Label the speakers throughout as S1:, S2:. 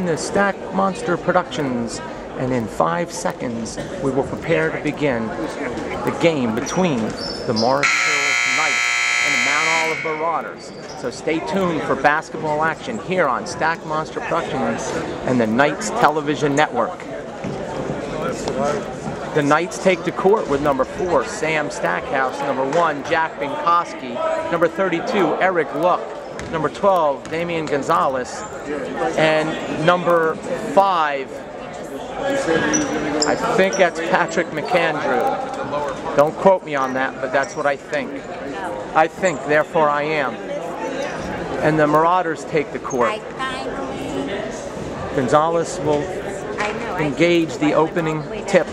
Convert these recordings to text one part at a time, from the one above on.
S1: the Stack Monster Productions, and in 5 seconds we will prepare to begin the game between the Morris Hills Knights and the Mount Olive Marauders. So stay tuned for basketball action here on Stack Monster Productions and the Knights Television Network. The Knights take to court with number 4, Sam Stackhouse, number 1, Jack Binkowski, number 32, Eric Luck, number 12, Damian Gonzalez, and number 5, I think that's Patrick McAndrew. Don't quote me on that, but that's what I think. I think, therefore I am. And the Marauders take the court. Gonzalez will engage the opening tip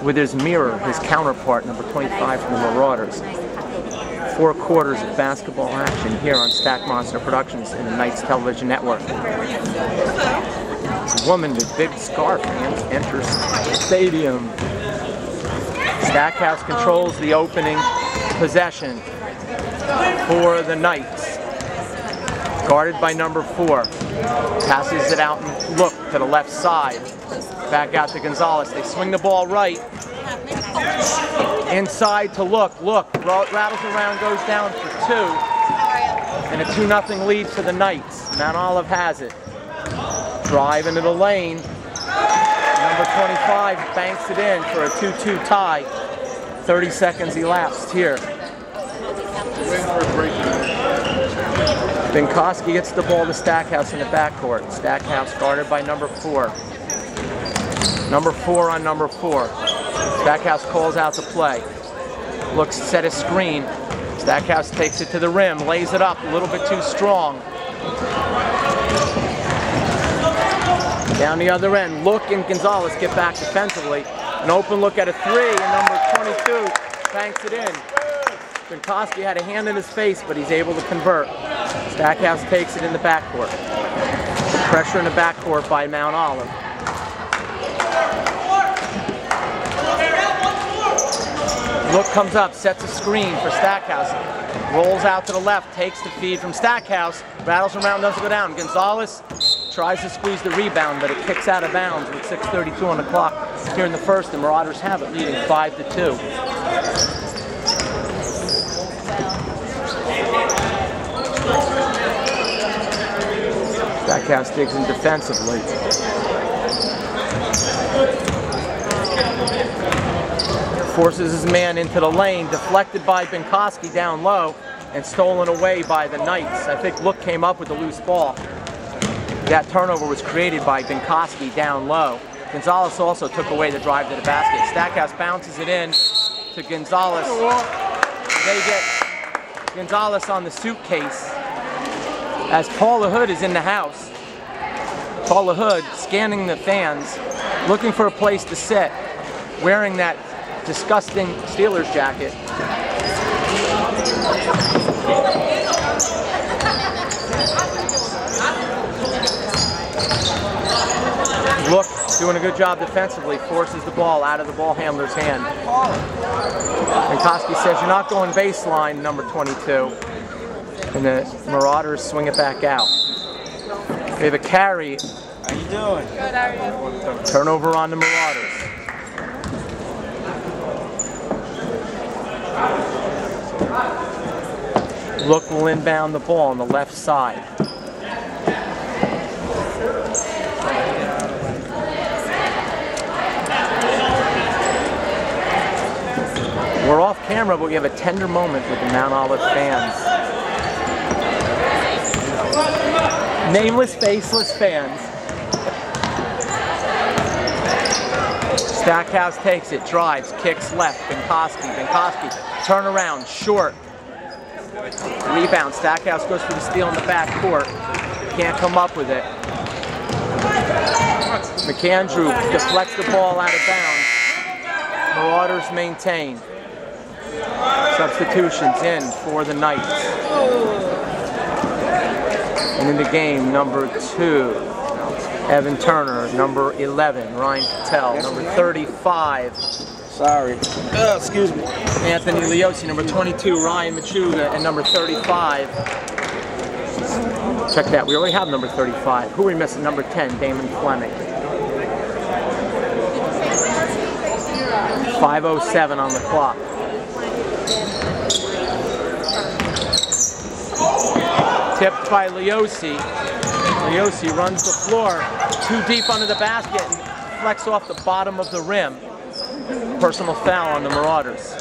S1: with his mirror, his counterpart, number 25 from the Marauders. 4 quarters of basketball action here on Stack Monster Productions and the Knights Television Network. This woman with big scarf enters the stadium. Stackhouse controls the opening possession for the Knights. Guarded by number 4. Passes it out and look to the left side. Back out to Gonzalez. They swing the ball right. Inside to look. Rattles around, goes down for 2. And a 2-0 lead for the Knights. Mount Olive has it. Drive into the lane. Number 25 banks it in for a 2-2 tie. 30 seconds elapsed here. Binkowski gets the ball to Stackhouse in the backcourt. Stackhouse guarded by number 4. Number 4 on number 4. Stackhouse calls out to play. Looks to set a screen. Stackhouse takes it to the rim, lays it up a little bit too strong. Down the other end, Look and Gonzalez get back defensively. An open look at a 3, and number 22 banks it in. Binkowski had a hand in his face, but he's able to convert. Stackhouse takes it in the backcourt. Pressure in the backcourt by Mount Olive. Look comes up, sets a screen for Stackhouse. Rolls out to the left, takes the feed from Stackhouse. Rattles around, doesn't go down. Gonzalez tries to squeeze the rebound, but it kicks out of bounds with 6:32 on the clock here in the first. The Marauders have it, leading 5-2. Stackhouse digs in defensively. Forces his man into the lane, deflected by Binkowski down low, and stolen away by the Knights. I think Look came up with the loose ball. That turnover was created by Binkowski down low. Gonzalez also took away the drive to the basket. Stackhouse bounces it in to Gonzalez. They get Gonzalez on the suitcase as Paula Hood is in the house. Paula Hood scanning the fans, looking for a place to sit, wearing that disgusting Steelers jacket. Look, doing a good job defensively, forces the ball out of the ball handler's hand. Binkowski says, "You're not going baseline, number 22." And the Marauders swing it back out. They have a carry.
S2: How you doing?
S3: Good, how are you?
S1: Turnover on the Marauders. Look will inbound the ball on the left side. We're off camera, but we have a tender moment with the Mount Olive fans. Nameless, faceless fans. Stackhouse takes it, drives, kicks left, Binkowski, turn around, short. Rebound, Stackhouse goes for the steal in the back court. Can't come up with it. McAndrew deflects the ball out of bounds. Marauders maintain. Substitutions in for the Knights. And in the game, number 2, Evan Turner, number 11, Ryan Patel, number 35.
S2: Sorry. Excuse me.
S1: Anthony Leosi, number 22, Ryan Machuga, and number 35, Check that. We already have number 35. Who are we missing? Number 10, Damon Fleming. 5:07 on the clock. Tipped by Leosi. Leosi runs the floor too deep under the basket and flecks off the bottom of the rim. Personal foul on the Marauders.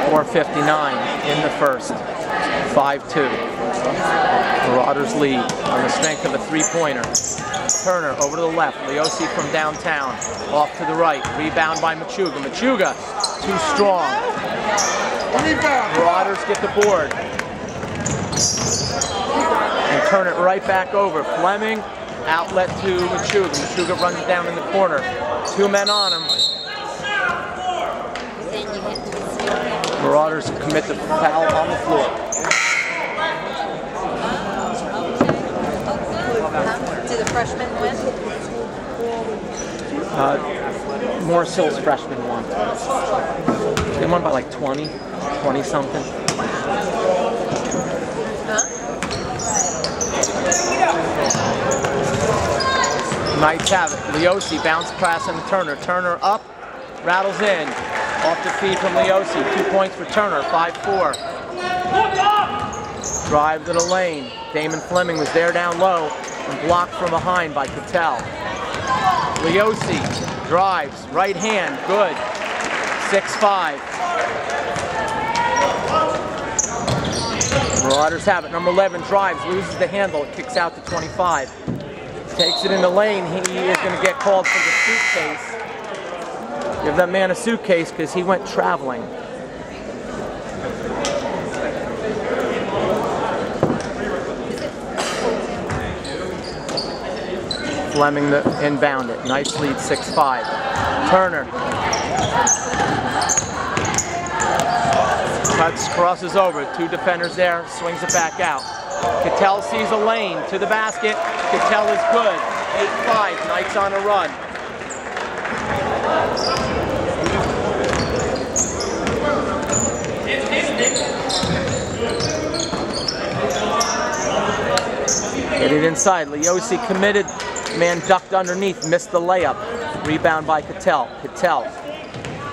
S1: .459 in the first. 5-2. Marauders lead on the strength of a three-pointer. Turner over to the left. Leosi from downtown. Off to the right. Rebound by Machuga. Machuga too strong. Marauders get the board. And turn it right back over. Fleming, outlet to Machuga. Machuga runs down in the corner. Two men on him. Marauders commit the foul on the floor.
S3: Do the freshmen win?
S1: Morris Hills freshman won. They won by like 20 something.
S3: Huh?
S1: Knights have it. Leosi bounce pass on the Turner. Turner up, rattles in. Off the feed from Leosi. 2 points for Turner. 5-4. Drive to the lane. Damon Fleming was there down low and blocked from behind by Cattell. Leosi drives, right hand, good. 6-5. Marauders have it. Number 11 drives, loses the handle, kicks out to 25. Takes it in the lane. He is going to get called for the suitcase. Give that man a suitcase because he went traveling. Fleming the inbound it. Nice lead, 6-5. Turner. Cuts, crosses over. Two defenders there, swings it back out. Cattell sees a lane to the basket. Cattell is good. 8-5. Knights on a run. Get it inside. Leosi committed. Man ducked underneath, missed the layup. Rebound by Cattell. Cattell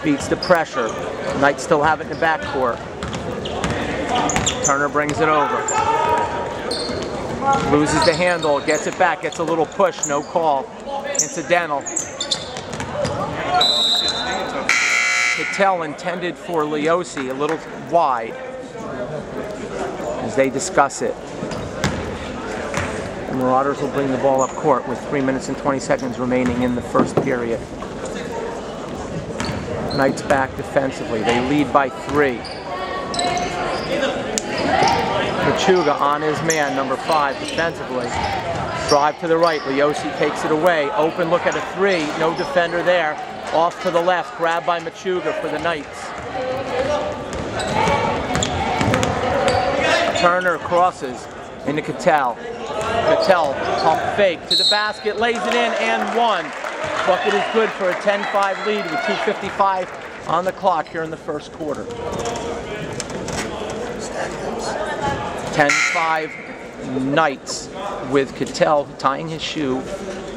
S1: beats the pressure. Knights still have it in the backcourt. Turner brings it over. Loses the handle, gets it back, gets a little push, no call. Incidental. Cattell intended for Leosi, a little wide, as they discuss it. The Marauders will bring the ball up court with 3 minutes and 20 seconds remaining in the first period. Knights back defensively. They lead by 3. Machuga on his man, number 5, defensively. Drive to the right. Leosi takes it away. Open look at a 3. No defender there. Off to the left. Grabbed by Machuga for the Knights. Turner crosses into Cattell. Cattell, pump fake to the basket, lays it in, and one. Bucket is good for a 10-5 lead with 2:55 on the clock here in the first quarter. 10-5 Knights with Cattell tying his shoe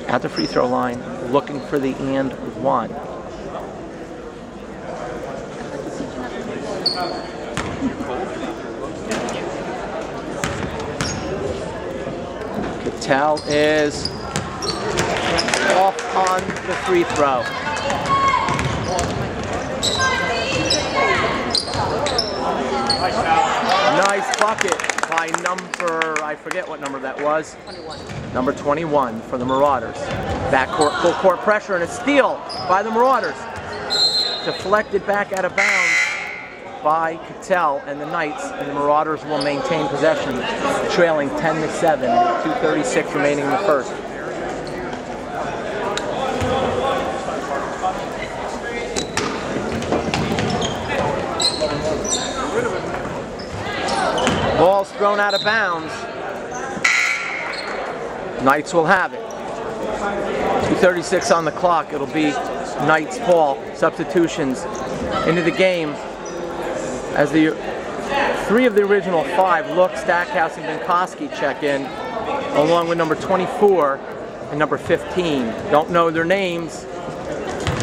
S1: at the free throw line, looking for the and one. Cattell is off on the free throw. Nice bucket by number, I forget what number that was.
S3: 21.
S1: Number 21 for the Marauders. Backcourt, full court pressure, and a steal by the Marauders. Deflected back out of bounds by Cattell and the Knights, and the Marauders will maintain possession, trailing 10-7, 2:36 remaining in the first. Ball's thrown out of bounds. Knights will have it. 2:36 on the clock. It'll be Knights ball. Substitutions into the game as the 3 of the original 5, Look, Stackhouse, and Binkowski check in, along with number 24 and number 15. Don't know their names.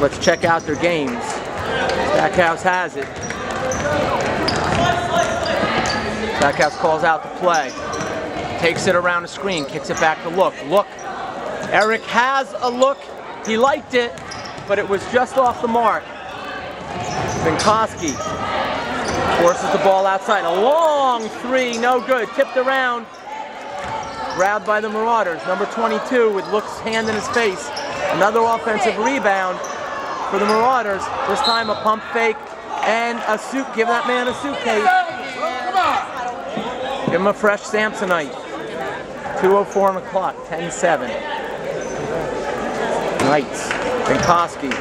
S1: Let's check out their games. Stackhouse has it. Stackhouse calls out the play. Takes it around the screen, kicks it back to Look. Look. Eric has a look. He liked it, but it was just off the mark. Binkowski forces the ball outside. A long 3, no good. Tipped around. Grabbed by the Marauders. Number 22 with Look's hand in his face. Another offensive rebound for the Marauders. This time a pump fake and a suit. Give that man a suitcase. Give him a fresh Samsonite. 2:04 on the clock. 10-7. Knights. Binkowski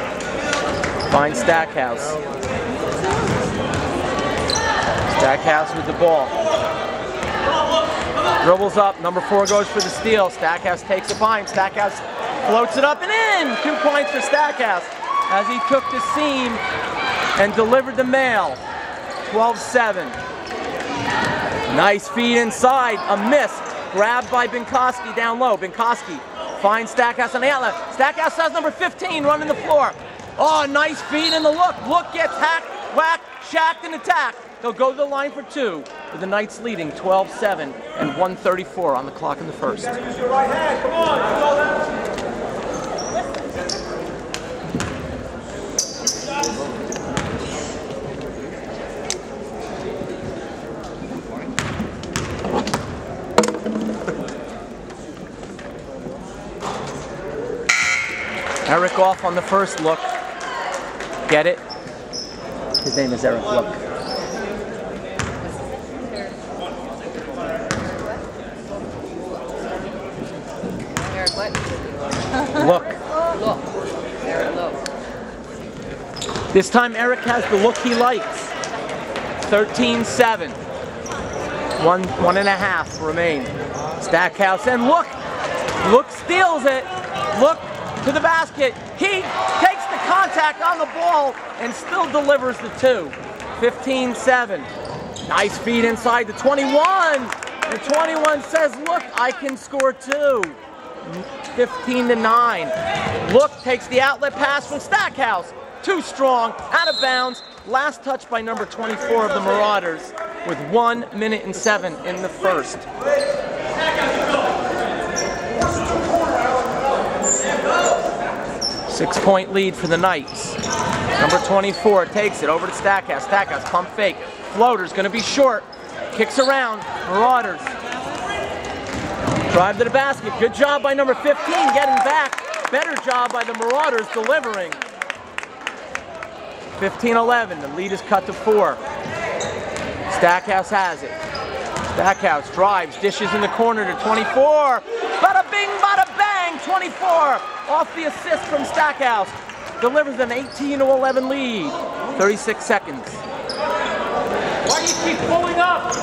S1: finds Stackhouse. Stackhouse with the ball. Dribbles up. Number 4 goes for the steal. Stackhouse takes it by him. Stackhouse floats it up and in. 2 points for Stackhouse as he took the seam and delivered the mail. 12-7. Nice feed inside. A miss. Grabbed by Binkowski down low. Binkowski finds Stackhouse on the outlet. Stackhouse has number 15 running the floor. Oh, nice feed in the Look. Look gets hacked, whacked, shacked, and attacked. They'll go to the line for 2, with the Knights leading 12-7 and 1:34 on the clock in the first.
S2: Use your right hand. Come on.
S1: Eric off on the first look. Get it? His name is Eric Look.
S3: Eric what?
S1: Look.
S3: Look. Eric Look.
S1: This time Eric has the look he likes. 13-7. 1.5 remain. Stackhouse and Look. Look steals it. Look to the basket. He takes the contact on the ball and still delivers the 2. 15-7. Nice feed inside the 21. The 21 says, look, I can score 2. 15-9. Look takes the outlet pass from Stackhouse. Too strong, out of bounds. Last touch by number 24 of the Marauders with 1 minute and 7 in the first. Six-point lead for the Knights. Number 24 takes it over to Stackhouse. Stackhouse pump fake. Floater's going to be short. Kicks around. Marauders drive to the basket. Good job by number 15 getting back. Better job by the Marauders delivering. 15-11. The lead is cut to 4. Stackhouse has it. Stackhouse drives, dishes in the corner to 24. Bada bing, bada bang. 24 off the assist from Stackhouse. Delivers an 18-11 lead. 36 seconds.
S2: Why do you keep pulling up?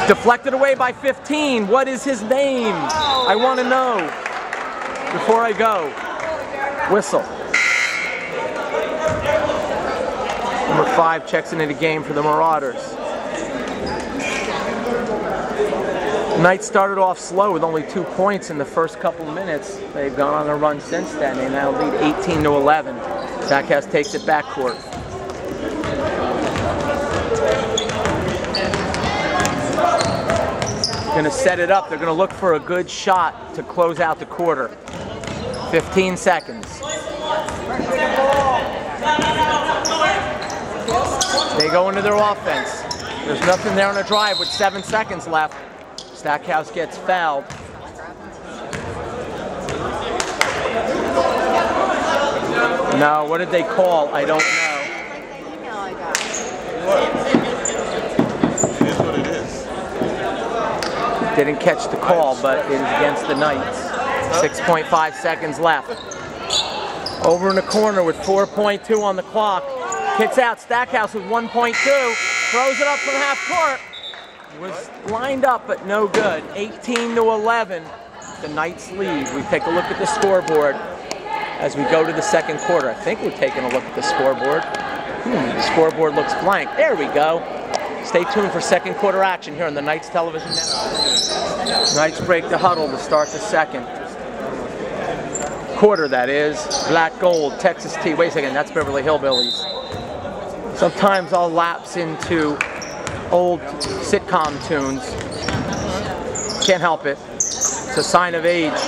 S1: Deflected away by 15. What is his name? I want to know before I go. Whistle. Number 5 checks into the game for the Marauders. The Knights started off slow with only 2 points in the first couple of minutes. They've gone on a run since then. They now lead 18-11. Stackhouse takes it backcourt. Going to set it up. They're going to look for a good shot to close out the quarter. 15 seconds. They go into their offense. There's nothing there on the drive with 7 seconds left. Stackhouse gets fouled. No, what did they call? I don't know.
S4: It is what it is.
S1: Didn't catch the call, but it is against the Knights. 6.5 seconds left. Over in the corner with 4.2 on the clock. Kicks out. Stackhouse with 1.2. Throws it up from half court. Was lined up, but no good. 18-11. the Knights lead. We take a look at the scoreboard as we go to the second quarter. I think we're taking a look at the scoreboard. The scoreboard looks blank. There we go. Stay tuned for second quarter action here on the Knights Television Network. Knights break the huddle to start the second quarter, that is. Black Gold, Texas Tea. Wait a second, that's Beverly Hillbillies. Sometimes I'll lapse into old sitcom tunes. Can't help it. It's a sign of age.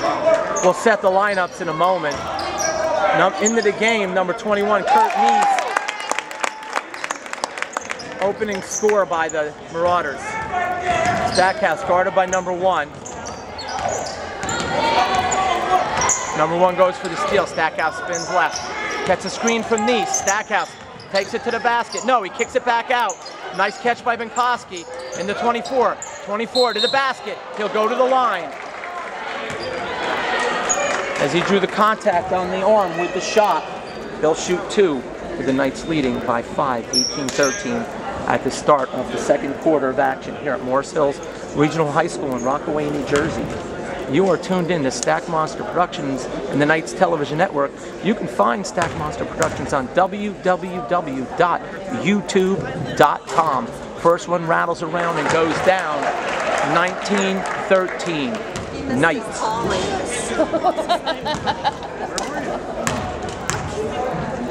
S1: We'll set the lineups in a moment. Into the game, number 21, Kurt Neese. Opening score by the Marauders. Stackhouse guarded by number 1. Number 1 goes for the steal. Stackhouse spins left. Gets a screen from Neese. Stackhouse takes it to the basket. No, he kicks it back out. Nice catch by Benkoski. In the 24. 24 to the basket. He'll go to the line. As he drew the contact on the arm with the shot, they'll shoot 2, with the Knights leading by 5, 18-13 at the start of the second quarter of action here at Morris Hills Regional High School in Rockaway, New Jersey. You are tuned in to Stack Monster Productions and the Knights Television Network. You can find Stack Monster Productions on www.youtube.com. First one rattles around and goes down. 19-13. Knights.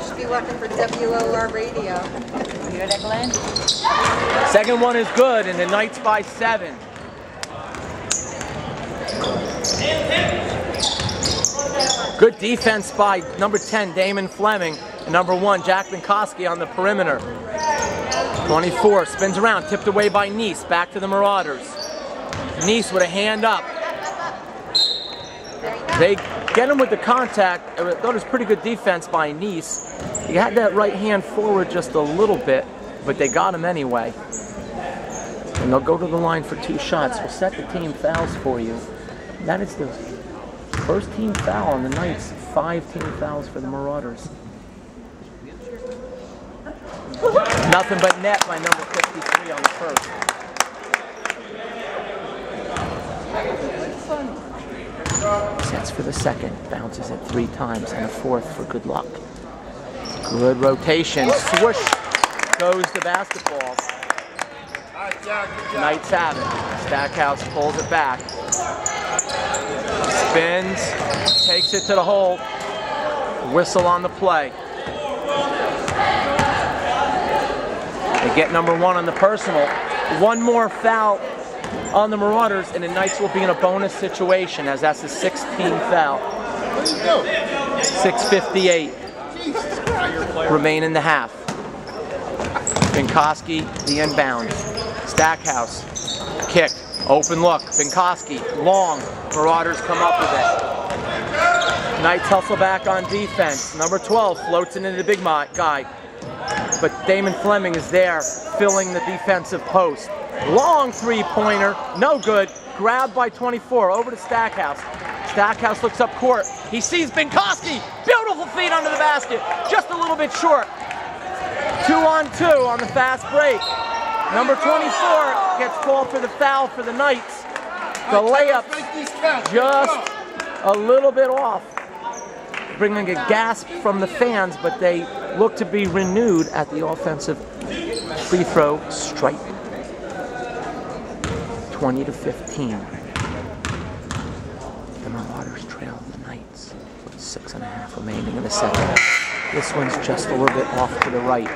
S3: Should be working for WOR Radio. You hear that, Glenn?
S1: Second one is good, and the Knights by 7. Good defense by number 10, Damon Fleming, and number 1, Jack Benkoski on the perimeter. 24, spins around, tipped away by Neese, back to the Marauders. Neese with a hand up. They get him with the contact. I thought it was pretty good defense by Neese. He had that right hand forward just a little bit, but they got him anyway. And they'll go to the line for 2 shots. We'll set the team fouls for you. That is the first team foul on the Knights. 5 team fouls for the Marauders. Nothing but net by number 53 on the first. Sets for the second, bounces it 3 times, and a 4th for good luck. Good rotation, swoosh goes the basketball. Knights have it. Stackhouse pulls it back. Spins, takes it to the hole. Whistle on the play. They get number 1 on the personal. 1 more foul on the Marauders, and the Knights will be in a bonus situation, as that's the 16th foul. 6:58 remain in the half. Benkoski, the inbound. Stackhouse, kick, open look. Benkoski, long. Marauders come up with it. Knights hustle back on defense. Number 12 floats into the big guy, but Damon Fleming is there, filling the defensive post. Long 3-pointer, no good. Grabbed by 24, over to Stackhouse. Stackhouse looks up court. He sees Benkoski. Beautiful feet under the basket. Just a little bit short. 2-on-2 on the fast break. Number 24 gets called for the foul for the Knights. The layup just a little bit off. Bringing a gasp from the fans, but they look to be renewed at the offensive free throw stripe. 20-15. The Marauders trail the Knights with 6.5 remaining in the second. This one's just a little bit off to the right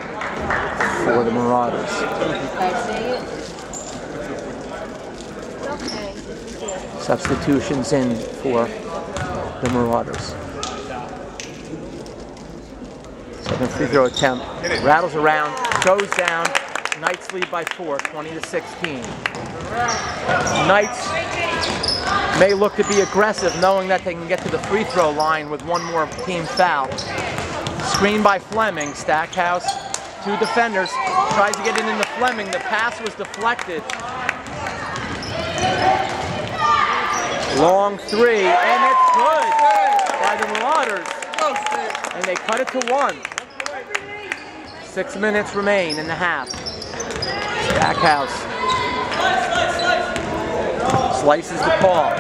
S1: for the Marauders. Substitutions in for the Marauders. Second free throw attempt. Rattles around, goes down. Knights lead by 4, 20-16. Knights may look to be aggressive, knowing that they can get to the free throw line with 1 more team foul. Screen by Fleming. Stackhouse, 2 defenders. Tries to get it into Fleming. The pass was deflected. Long 3, and it's good by the Marauders. And they cut it to 1. 6 minutes remain in the half. Stackhouse slices the ball.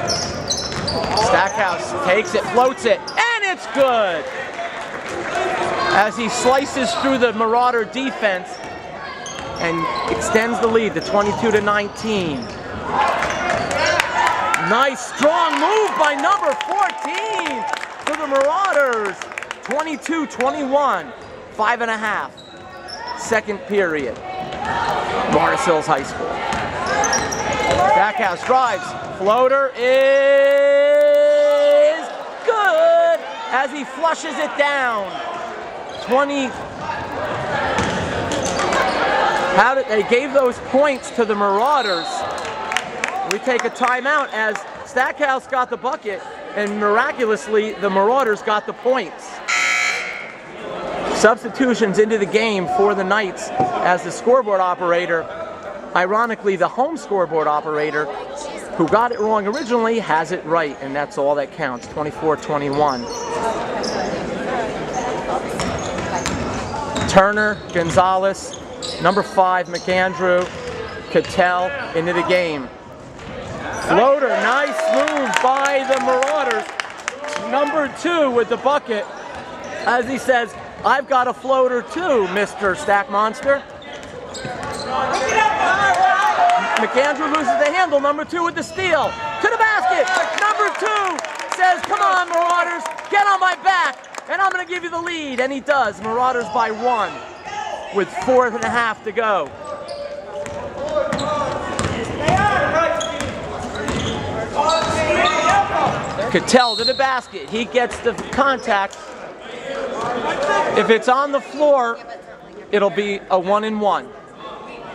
S1: Stackhouse takes it, floats it, and it's good! As he slices through the Marauder defense and extends the lead to 22-19. Nice strong move by number 14 for the Marauders. 22-21, 5.5. Second period. Morris Hills High School. Stackhouse drives. Floater is good as he flushes it down. 20. They gave those points to the Marauders. We take a timeout as Stackhouse got the bucket and miraculously the Marauders got the points. Substitutions into the game for the Knights as the scoreboard operator, ironically the home scoreboard operator, who got it wrong originally, has it right, and that's all that counts, 24-21. Turner, Gonzalez, number 5, McAndrew, Cattell into the game. Floater, nice move by the Marauders. Number 2 with the bucket, as he says, I've got a floater too, Mr. Stack Monster. McAndrew loses the handle, number 2 with the steal. To the basket, number 2 says, come on Marauders, get on my back, and I'm gonna give you the lead, and he does. Marauders by 1 with 4.5 to go. Cattell to the basket, he gets the contact. If it's on the floor, it'll be a 1-and-1.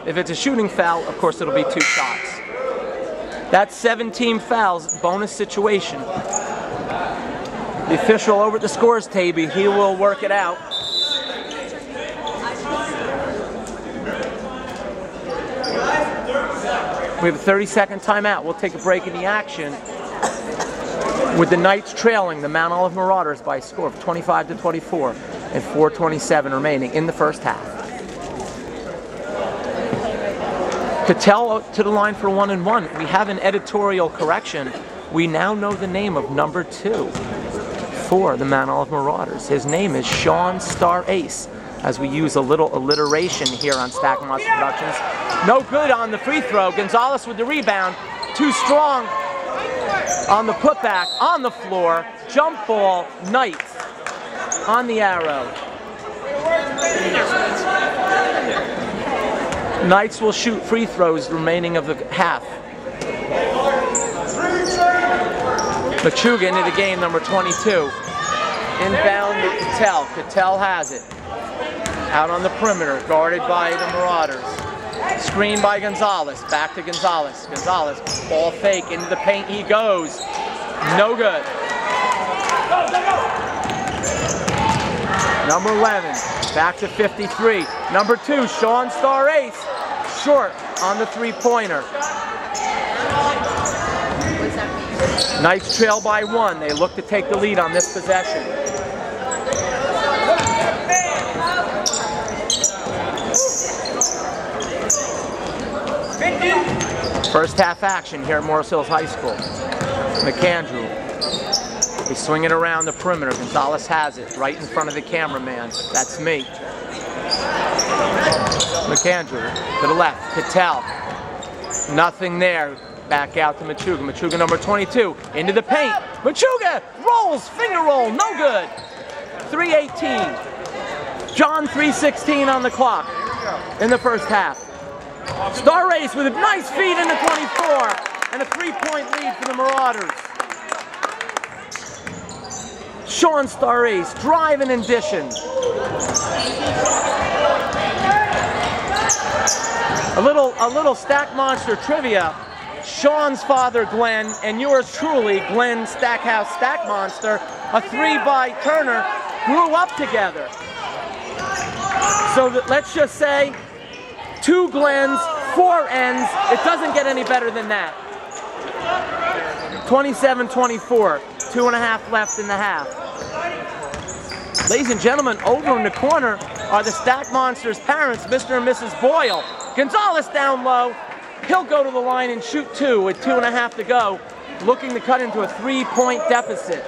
S1: If it's a shooting foul, of course it'll be 2 shots. That's 17 fouls, bonus situation. The official over at the scores table, he will work it out. We have a 30-second timeout. We'll take a break in the action with the Knights trailing the Mount Olive Marauders by a score of 25-24 and 4:27 remaining in the first half. Cattell to the line for 1-and-1. We have an editorial correction. We now know the name of number 2 for the Mount Olive Marauders. His name is Sean Star Ace, as we use a little alliteration here on Stack Monster Productions. No good on the free throw. Gonzalez with the rebound. Too strong on the putback, on the floor. Jump ball, Knights on the arrow. Knights will shoot free throws remaining of the half. Machuga into the game, number 22. Inbound to Cattell. Cattell has it. Out on the perimeter, guarded by the Marauders. Screen by Gonzalez. Back to Gonzalez. Gonzalez, ball fake, into the paint he goes. No good. Number 11, back to 53. Number 2, Sean Star Ace, short on the three-pointer. Knights trail by 1. They look to take the lead on this possession. First half action here at Morris Hills High School. McAndrew. They swing it around the perimeter. Gonzalez has it right in front of the cameraman. That's me. McAndrew to the left. Cattell. Nothing there. Back out to Machuga. Machuga number 22. Into the paint. Machuga rolls. Finger roll. No good. 3:18. John 3:16 on the clock in the first half. Star Race with a nice feed into 24 and a 3-point lead for the Marauders. Sean Star Ace driving and dishing. A little Stack Monster trivia. Sean's father, Glenn, and yours truly, Glenn Stackhouse Stack Monster, a 3 by Turner, grew up together. So let's just say 2 Glens, 4 ends. It doesn't get any better than that. 27-24, 2.5 left in the half. Ladies and gentlemen, over in the corner are the Stack Monsters' parents, Mr. and Mrs. Boyle. Gonzalez down low. He'll go to the line and shoot 2 with 2.5 to go. looking to cut into a 3-point deficit.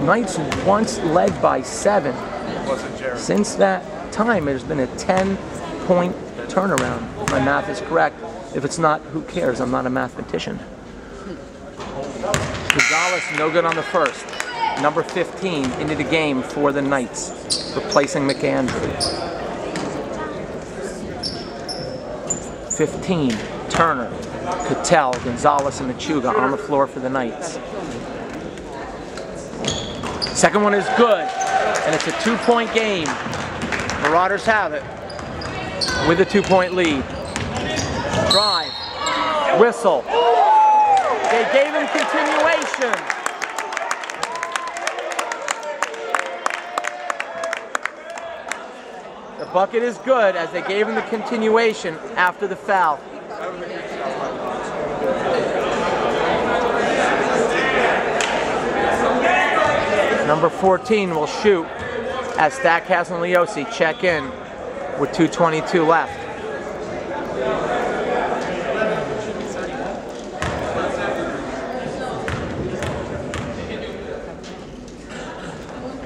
S1: Knights once led by 7. Since that time, there's been a 10-point turnaround. My math is correct. If it's not, who cares? I'm not a mathematician. Gonzalez, no good on the first. Number 15 into the game for the Knights, replacing McAndrew. 15, Turner, Cattell, Gonzalez, and Machuga on the floor for the Knights. Second one is good, and it's a 2-point game. Marauders have it with a 2-point lead. Drive, whistle. They gave him continuation. The bucket is good as they gave him the continuation after the foul. Number 14 will shoot as Stackhouse and Leosi check in with 2:22 left.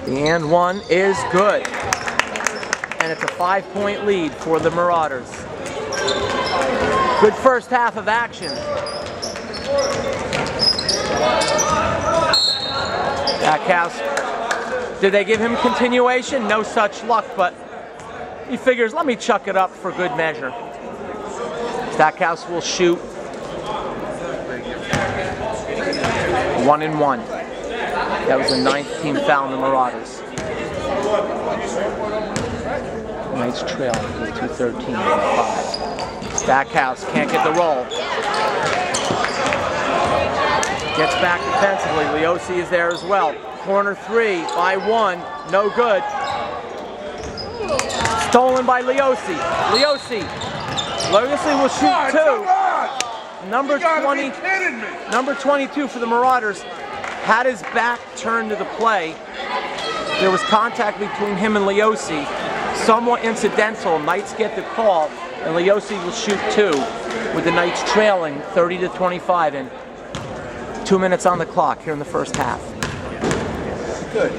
S1: The and one is good. And it's a 5-point lead for the Marauders. Good first half of action. Stackhouse. Did they give him continuation? No such luck, but he figures, let me chuck it up for good measure. Stackhouse will shoot 1 and 1. That was the 9th team foul in the Marauders. Knights trail with 2:13.5. Stackhouse can't get the roll. Gets back defensively. Leosi is there as well. Corner 3 by 1. No good. Stolen by Leosi. Leosi will shoot 2. Number 22 for the Marauders had his back turned to the play. There was contact between him and Leosi. Somewhat incidental. Knights get the call, and Leosi will shoot 2 with the Knights trailing 30-25 and 2 minutes on the clock here in the first half. Good.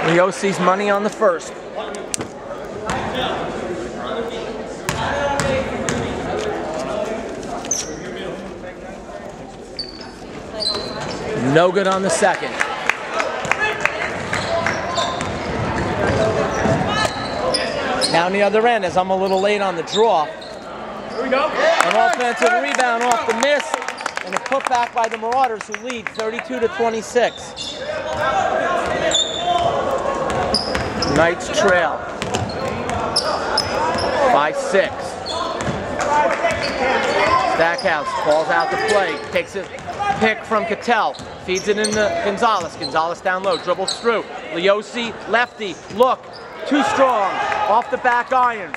S1: Leosi's money on the first. No good on the second. Down the other end as I'm a little late on the draw.
S2: Here we go.
S1: An offensive rebound off the miss and a putback by the Marauders who lead 32-26. Knights trail by 6. Stackhouse falls out to play, takes a pick from Cattell, feeds it into Gonzalez. Gonzalez down low, dribbles through. Leosi, lefty, look, too strong, off the back iron.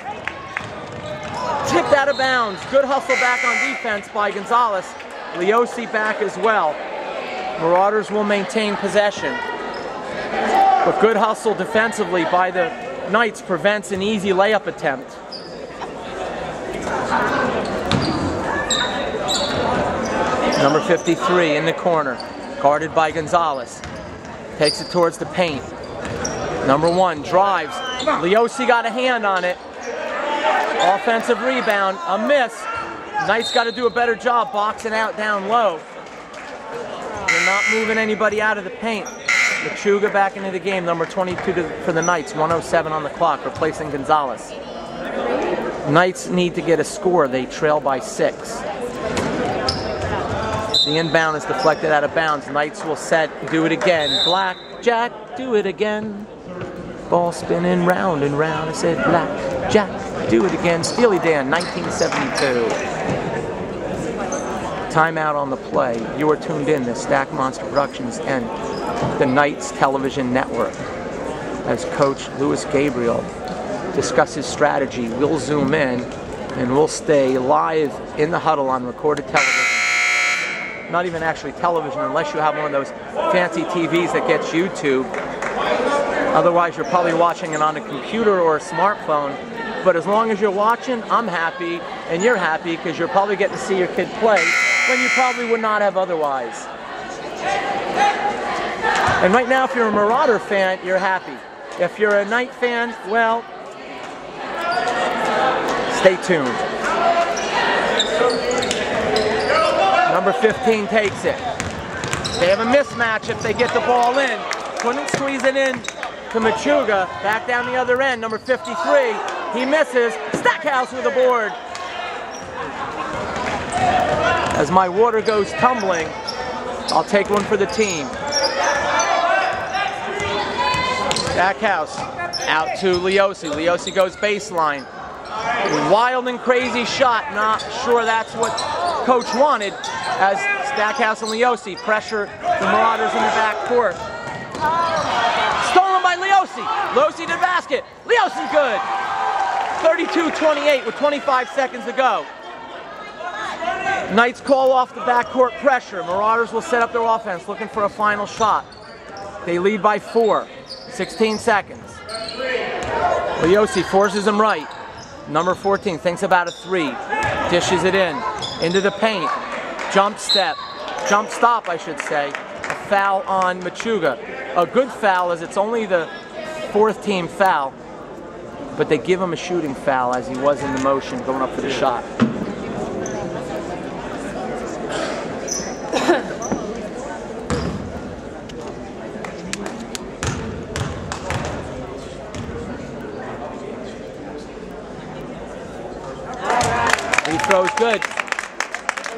S1: Tipped out of bounds. Good hustle back on defense by Gonzalez. Leosi back as well. Marauders will maintain possession. But good hustle defensively by the Knights prevents an easy layup attempt. Number 53 in the corner, guarded by Gonzalez. Takes it towards the paint. Number 1 drives. Leosi got a hand on it. Offensive rebound, a miss. Knights got to do a better job boxing out down low. They're not moving anybody out of the paint. Machuga back into the game, number 22 for the Knights, 1:07 on the clock, replacing Gonzalez. Knights need to get a score. They trail by 6. The inbound is deflected out of bounds. Knights will set, do it again. Black Jack, do it again. Ball spinning round and round. I said, Black Jack, do it again. Steely Dan, 1972. Timeout on the play. You are tuned in to Stack Monster Productions and the Knights Television Network. As Coach Louis Gabriel discusses strategy, we'll zoom in and we'll stay live in the huddle on recorded television. Not even actually television unless you have one of those fancy TVs that gets YouTube. Otherwise, you're probably watching it on a computer or a smartphone. But as long as you're watching, I'm happy, and you're happy because you're probably getting to see your kid play when you probably would not have otherwise. And right now, if you're a Marauder fan, you're happy. If you're a Knight fan, well, stay tuned. Number 15 takes it. They have a mismatch if they get the ball in. Couldn't squeeze it in to Machuga. Back down the other end, number 53. He misses. Stackhouse with the board. As my water goes tumbling, I'll take one for the team. Stackhouse out to Leosi. Leosi goes baseline. Wild and crazy shot. Not sure that's what coach wanted, as Stackhouse and Leosi pressure the Marauders in the back court. Stolen by Leosi. Leosi to the basket. Leosi good. 32-28 with 25 seconds to go. Knights call off the backcourt pressure. Marauders will set up their offense, looking for a final shot. They lead by 4. 16 seconds. Leosi forces him right. Number 14 thinks about a 3. Dishes it in. Into the paint. Jump step. Jump stop, I should say. A foul on Machuga. A good foul, as it's only the 4th team foul. But they give him a shooting foul as he was in the motion going up for the shot. Free throw's good.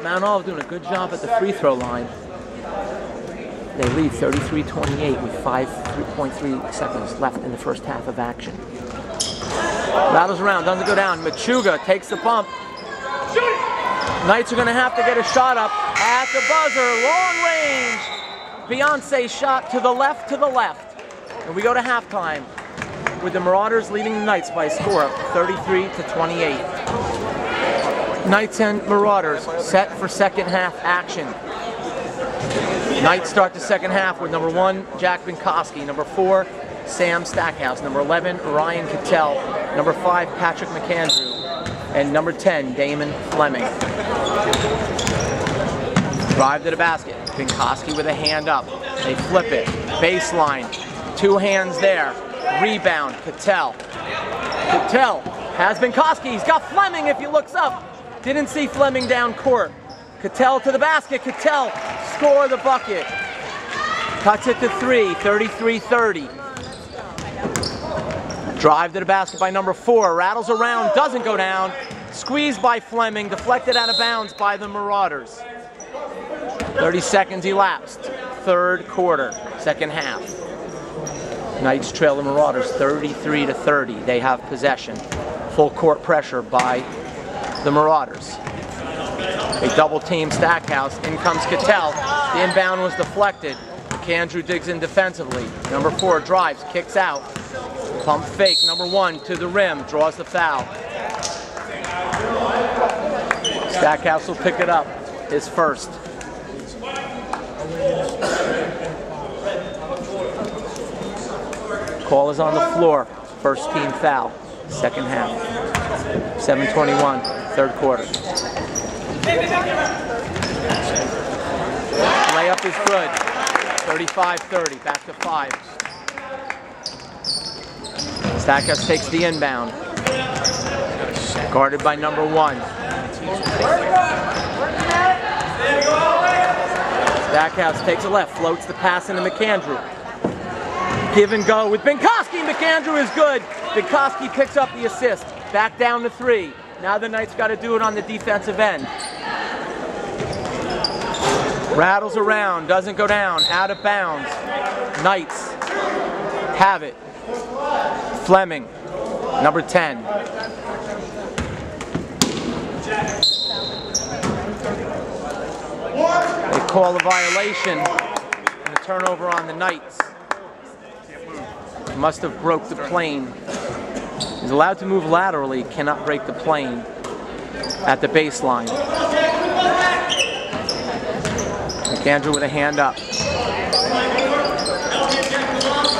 S1: Mount Olive doing a good job at the free throw line. They lead 33-28 with 5.3 seconds left in the first half of action. Rattles around, doesn't go down. Machuga takes the bump. Knights are going to have to get a shot up at the buzzer. Long range. Beyonce shot to the left, And we go to halftime with the Marauders leading the Knights by a score of 33-28. Knights and Marauders set for second half action. Knights start the second half with number 1, Jack Binkowski, number 4, Sam Stackhouse, number 11, Ryan Cattell, number 5, Patrick McAndrew, and number 10, Damon Fleming. Drive to the basket. Binkowski with a hand up. They flip it. Baseline. 2 hands there. Rebound. Cattell. Cattell has Binkowski. He's got Fleming if he looks up. Didn't see Fleming down court. Cattell to the basket. Cattell score the bucket. Cuts it to 3. 33-30. Drive to the basket by number 4. Rattles around. Doesn't go down. Squeezed by Fleming. Deflected out of bounds by the Marauders. 30 seconds elapsed. Third quarter. Second half. Knights trail the Marauders 33-30. They have possession. Full court pressure by the Marauders. They double team Stackhouse. In comes Cattell. The inbound was deflected. McAndrew digs in defensively. Number 4 drives, kicks out. Pump fake. Number 1 to the rim. Draws the foul. Stackhouse will pick it up. His first. Call is on the floor. First team foul. Second half. 7:21. Third quarter. Layup is good. 35-30. Back to 5. Stackhouse takes the inbound. Guarded by number 1. Stackhouse takes a left. Floats the pass into McAndrew. Give and go with Binkowski. McAndrew is good. Binkowski picks up the assist. Back down to 3. Now the Knights got to do it on the defensive end. Rattles around. Doesn't go down. Out of bounds. Knights have it. Fleming, number 10. They call a violation and a turnover on the Knights. Must have broke the plane. He's allowed to move laterally, cannot break the plane at the baseline. McAndrew with a hand up.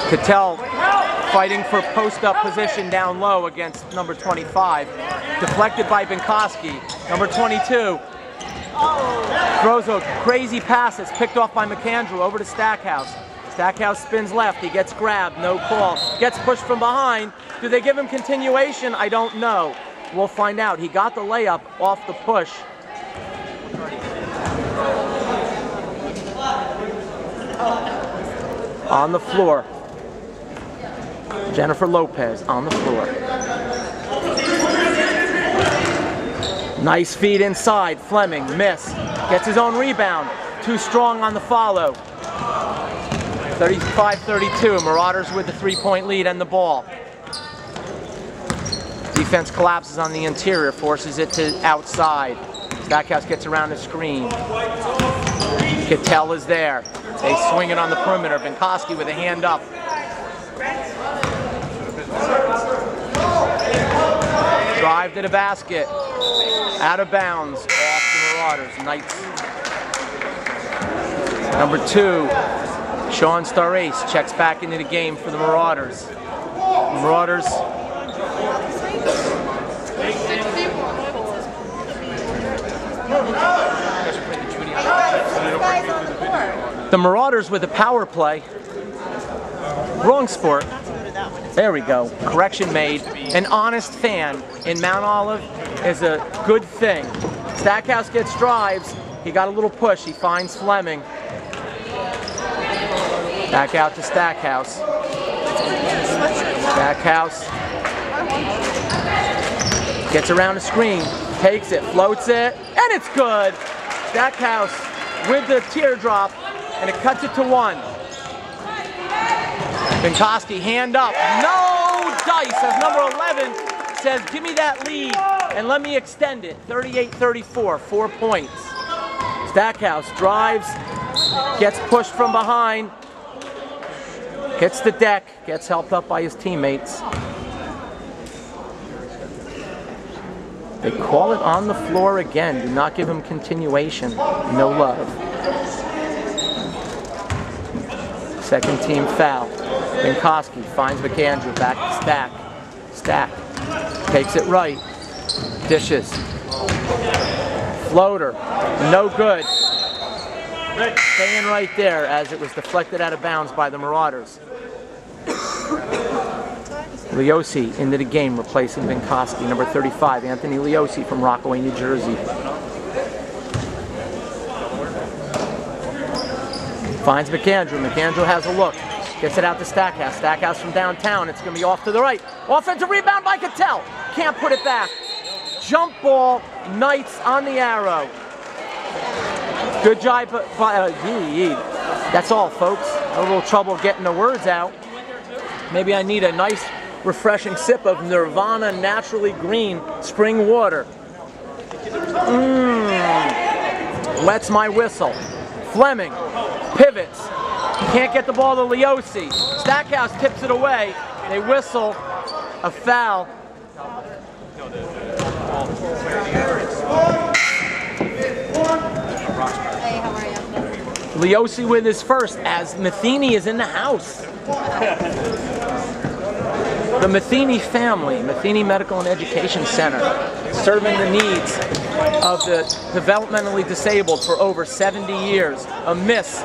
S1: Cattell fighting for post-up position down low against number 25. Deflected by Binkowski. Number 22 throws a crazy pass that's picked off by McAndrew over to Stackhouse. Stackhouse spins left, he gets grabbed, no call. Gets pushed from behind. Do they give him continuation? I don't know. We'll find out. He got the layup off the push. On the floor. Jennifer Lopez on the floor. Nice feed inside. Fleming, miss. Gets his own rebound. Too strong on the follow. 35-32. Marauders with the three-point lead and the ball. Defense collapses on the interior, forces it to outside. Stackhouse gets around the screen. Cattell is there. They swing it on the perimeter. Binkowski with a hand up. Drive to the basket. Out of bounds. Off the Marauders. Knights. Number 2, Sean Starace checks back into the game for the Marauders. Marauders. The Marauders with a power play. Wrong sport. There we go. Correction made. An honest fan in Mount Olive is a good thing. Stackhouse gets drives. He got a little push. He finds Fleming. Back out to Stackhouse. Stackhouse gets around the screen. Takes it. Floats it. And it's good. Stackhouse with the teardrop. And it cuts it to 1. Binkowski, hand up. No dice as number 11 says, give me that lead and let me extend it. 38-34, 4 points. Stackhouse drives, gets pushed from behind, hits the deck, gets helped up by his teammates. They call it on the floor again. Do not give him continuation. No love. Second team foul. Binkowski finds McAndrew, back to Stack. Stack takes it right. Dishes. Floater. No good. Staying right there as it was deflected out of bounds by the Marauders. Leosi into the game, replacing Binkowski. Number 35, Anthony Leosi from Rockaway, New Jersey. Finds McAndrew. McAndrew has a look. Gets it out to Stackhouse. Stackhouse from downtown. It's going to be off to the right. Offensive rebound by Cattell. Can't put it back. Jump ball. Knights on the arrow. Good job by That's all, folks. A little trouble getting the words out. Maybe I need a nice, refreshing sip of Nirvana Naturally Green Spring Water. Wets my whistle. Fleming pivots. Can't get the ball to Leosi. Stackhouse tips it away. They whistle a foul.
S3: Hey, how are you?
S1: Leosi with his first as Matheny is in the house. The Matheny family, Matheny Medical and Education Center, serving the needs of the developmentally disabled for over 70 years. A miss.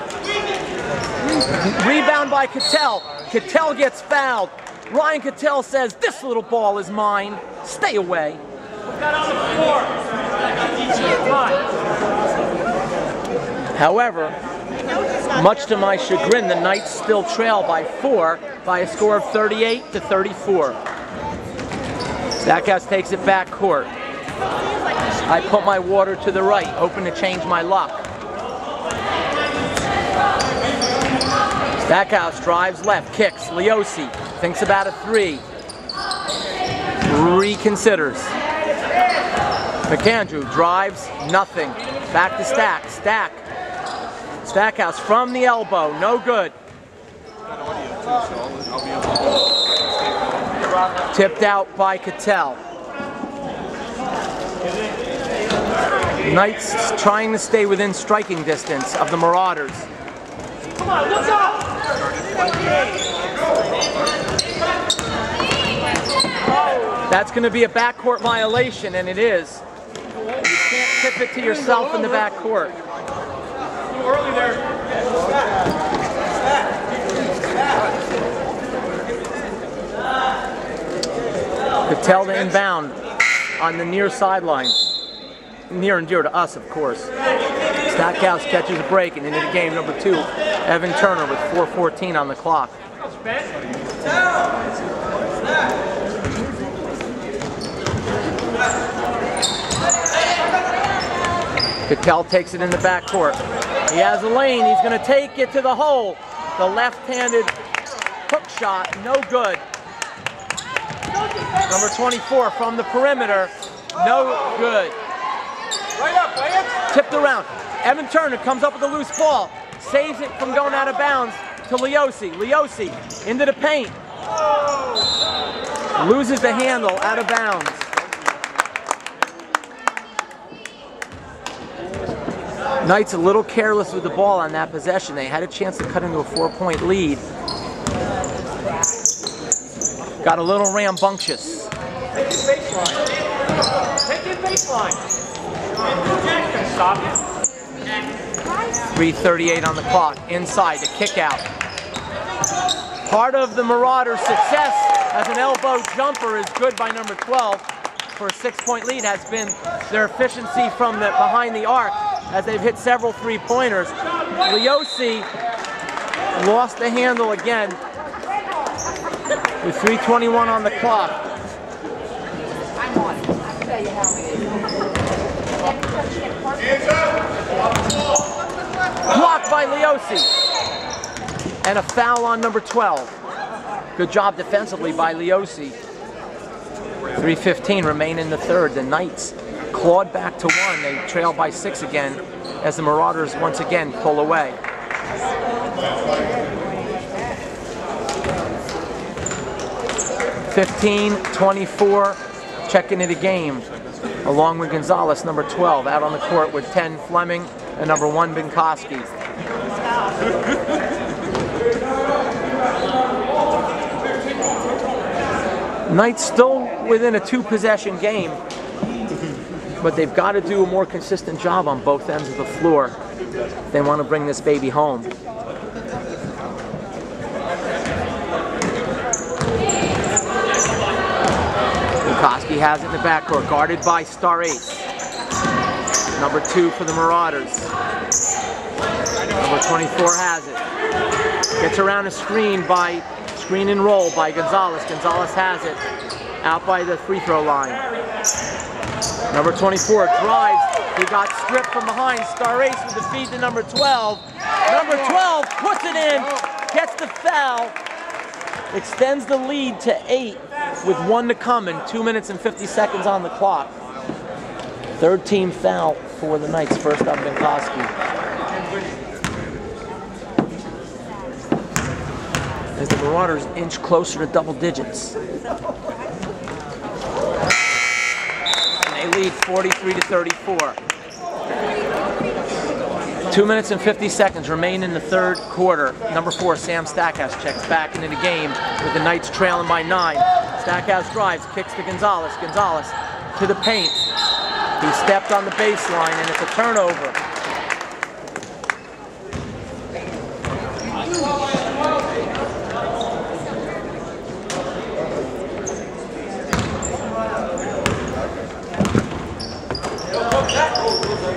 S1: Rebound by Cattell. Cattell gets fouled. Ryan Cattell says, this little ball is mine. Stay away. However, much to my chagrin, the Knights still trail by 4 by a score of 38-34. Stackhouse takes it back court. I put my water to the right, hoping to change my luck. Stackhouse drives left, kicks. Leosi thinks about a 3. Reconsiders. McAndrew drives, nothing. Back to Stack. Stackhouse from the elbow, no good. Tipped out by Cattell. Knights trying to stay within striking distance of the Marauders.
S2: Come on, look up!
S1: That's going to be a backcourt violation, and it is. You can't tip it to yourself in the backcourt.
S2: Too early there.
S1: Patel to inbound on the near sideline. Near and dear to us, of course. Stackhouse catches a break, and into the game, number 2, Evan Turner with 4:14 on the clock. Patel takes it in the backcourt. He has a lane. He's going to take it to the hole. The left-handed hook shot, no good. Number 24 from the perimeter, no good.
S2: Right up, Lance.
S1: Tipped around. Evan Turner comes up with a loose ball. Saves it from going out of bounds to Leosi. Leosi into the paint. Loses the handle, out of bounds. Knights a little careless with the ball on that possession. They had a chance to cut into a 4-point lead. Got a little rambunctious.
S2: Take his baseline. Take his baseline. Stop it.
S1: 3:38 on the clock. Inside, the kick out. Part of the Marauders' success as an elbow jumper is good by number 12 for a 6-point lead has been their efficiency from the behind the arc as they've hit several 3-pointers. Leosi lost the handle again with 3:21 on the clock.
S3: I'm on it. I'll tell you how it is.
S1: Blocked by Leosi. And a foul on number 12. Good job defensively by Leosi. 3:15 remain in the third. The Knights clawed back to 1. They trail by 6 again as the Marauders once again pull away. (15-24) checking into the game. Along with Gonzalez, number 12, out on the court with 10 Fleming and number 1 Binkoski. Knights still within a 2-possession game, but they've got to do a more consistent job on both ends of the floor if they want to bring this baby home. Binkoski has it in the backcourt, guarded by star ace. Number 2 for the Marauders. Number 24 has it. Gets around a screen and roll by Gonzalez. Gonzalez has it out by the free throw line. Number 24 drives. He got stripped from behind. Star ace with the feed to number 12. Number 12 puts it in, gets the foul, extends the lead to 8 with 1 to come and 2 minutes and 50 seconds on the clock. Third team foul for the Knights. First up, Binkoski. As the Marauders inch closer to double digits. And they lead 43-34. 2 minutes and 50 seconds remain in the third quarter. Number 4, Sam Stackhouse checks back into the game with the Knights trailing by 9. Stackhouse drives, kicks to Gonzalez. Gonzalez to the paint. He stepped on the baseline and it's a turnover.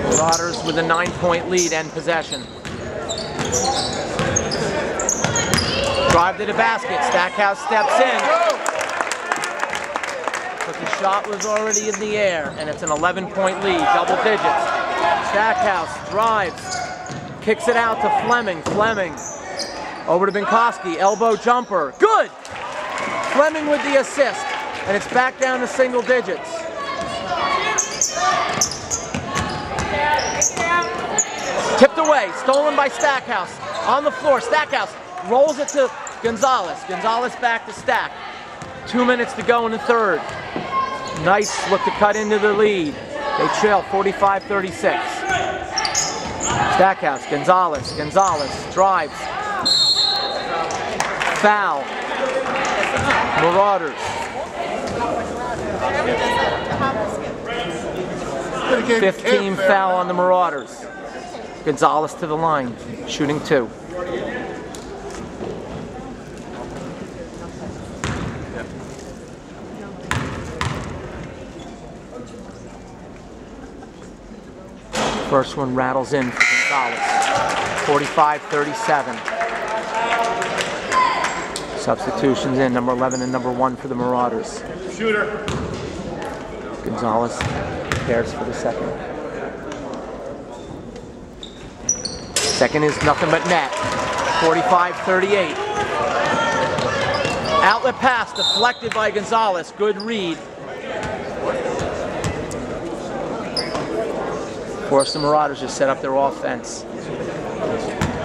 S1: Marauders with a 9-point lead and possession. Drive to the basket. Stackhouse steps in. But the shot was already in the air, and it's an 11-point lead, double digits. Stackhouse drives, kicks it out to Fleming. Fleming over to Binkoski. Elbow jumper. Good! Fleming with the assist, and it's back down to single digits. Tipped away, stolen by Stackhouse. On the floor, Stackhouse rolls it to Gonzalez. Gonzalez back to Stack. 2 minutes to go in the third. Knights look to cut into the lead. They trail 45-36. Stackhouse, Gonzalez drives. Foul. Marauders. 15 foul on the Marauders. Gonzalez to the line, shooting 2. First one rattles in for Gonzalez. 45-37. Substitutions in, number 11 and number 1 for the Marauders.
S2: Shooter.
S1: Gonzalez prepares for the second. Second is nothing but net. 45-38. Outlet pass deflected by Gonzalez. Good read. Of course, the Marauders just set up their offense.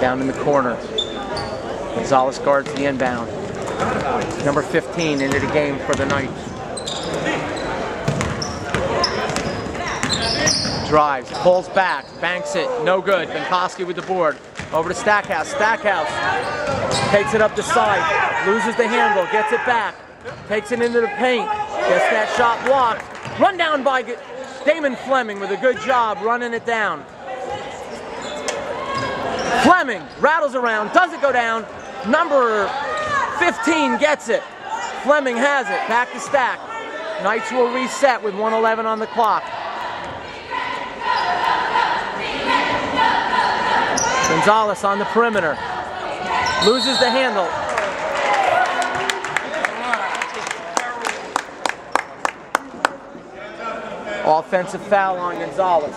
S1: Down in the corner. Gonzalez guards the inbound. Number 15 into the game for the Knights. Drives, pulls back, banks it, no good. Benkoski with the board. Over to Stackhouse. Stackhouse takes it up the side, loses the handle, gets it back, takes it into the paint, gets that shot blocked. Run down by Damon Fleming with a good job running it down. Fleming rattles around, doesn't go down. Number 15 gets it. Fleming has it, back to Stack. Knights will reset with 1:11 on the clock. Gonzalez on the perimeter. Loses the handle. Offensive foul on Gonzalez.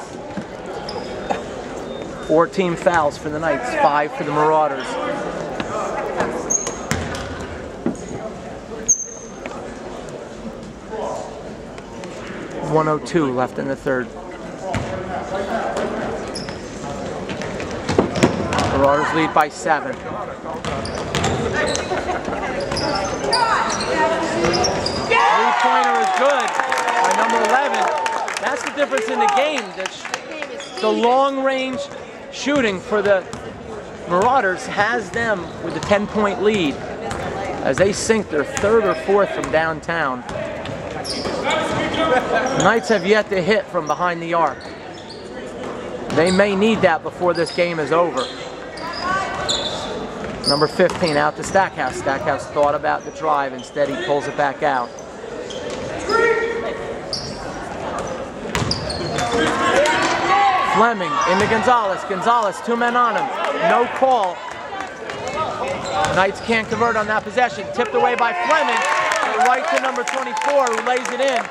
S1: 14 fouls for the Knights, 5 for the Marauders. .102 left in the third. Marauders lead by 7. Three-pointer is good by number 11. That's the difference in the game. The long-range shooting for the Marauders has them with a 10-point lead as they sink their 3rd or 4th from downtown. The Knights have yet to hit from behind the arc. They may need that before this game is over. Number 15 out to Stackhouse. Stackhouse thought about the drive. Instead, he pulls it back out. Fleming into Gonzalez. Gonzalez, 2 men on him. No call. Knights can't convert on that possession. Tipped away by Fleming. Right to number 24, who lays it in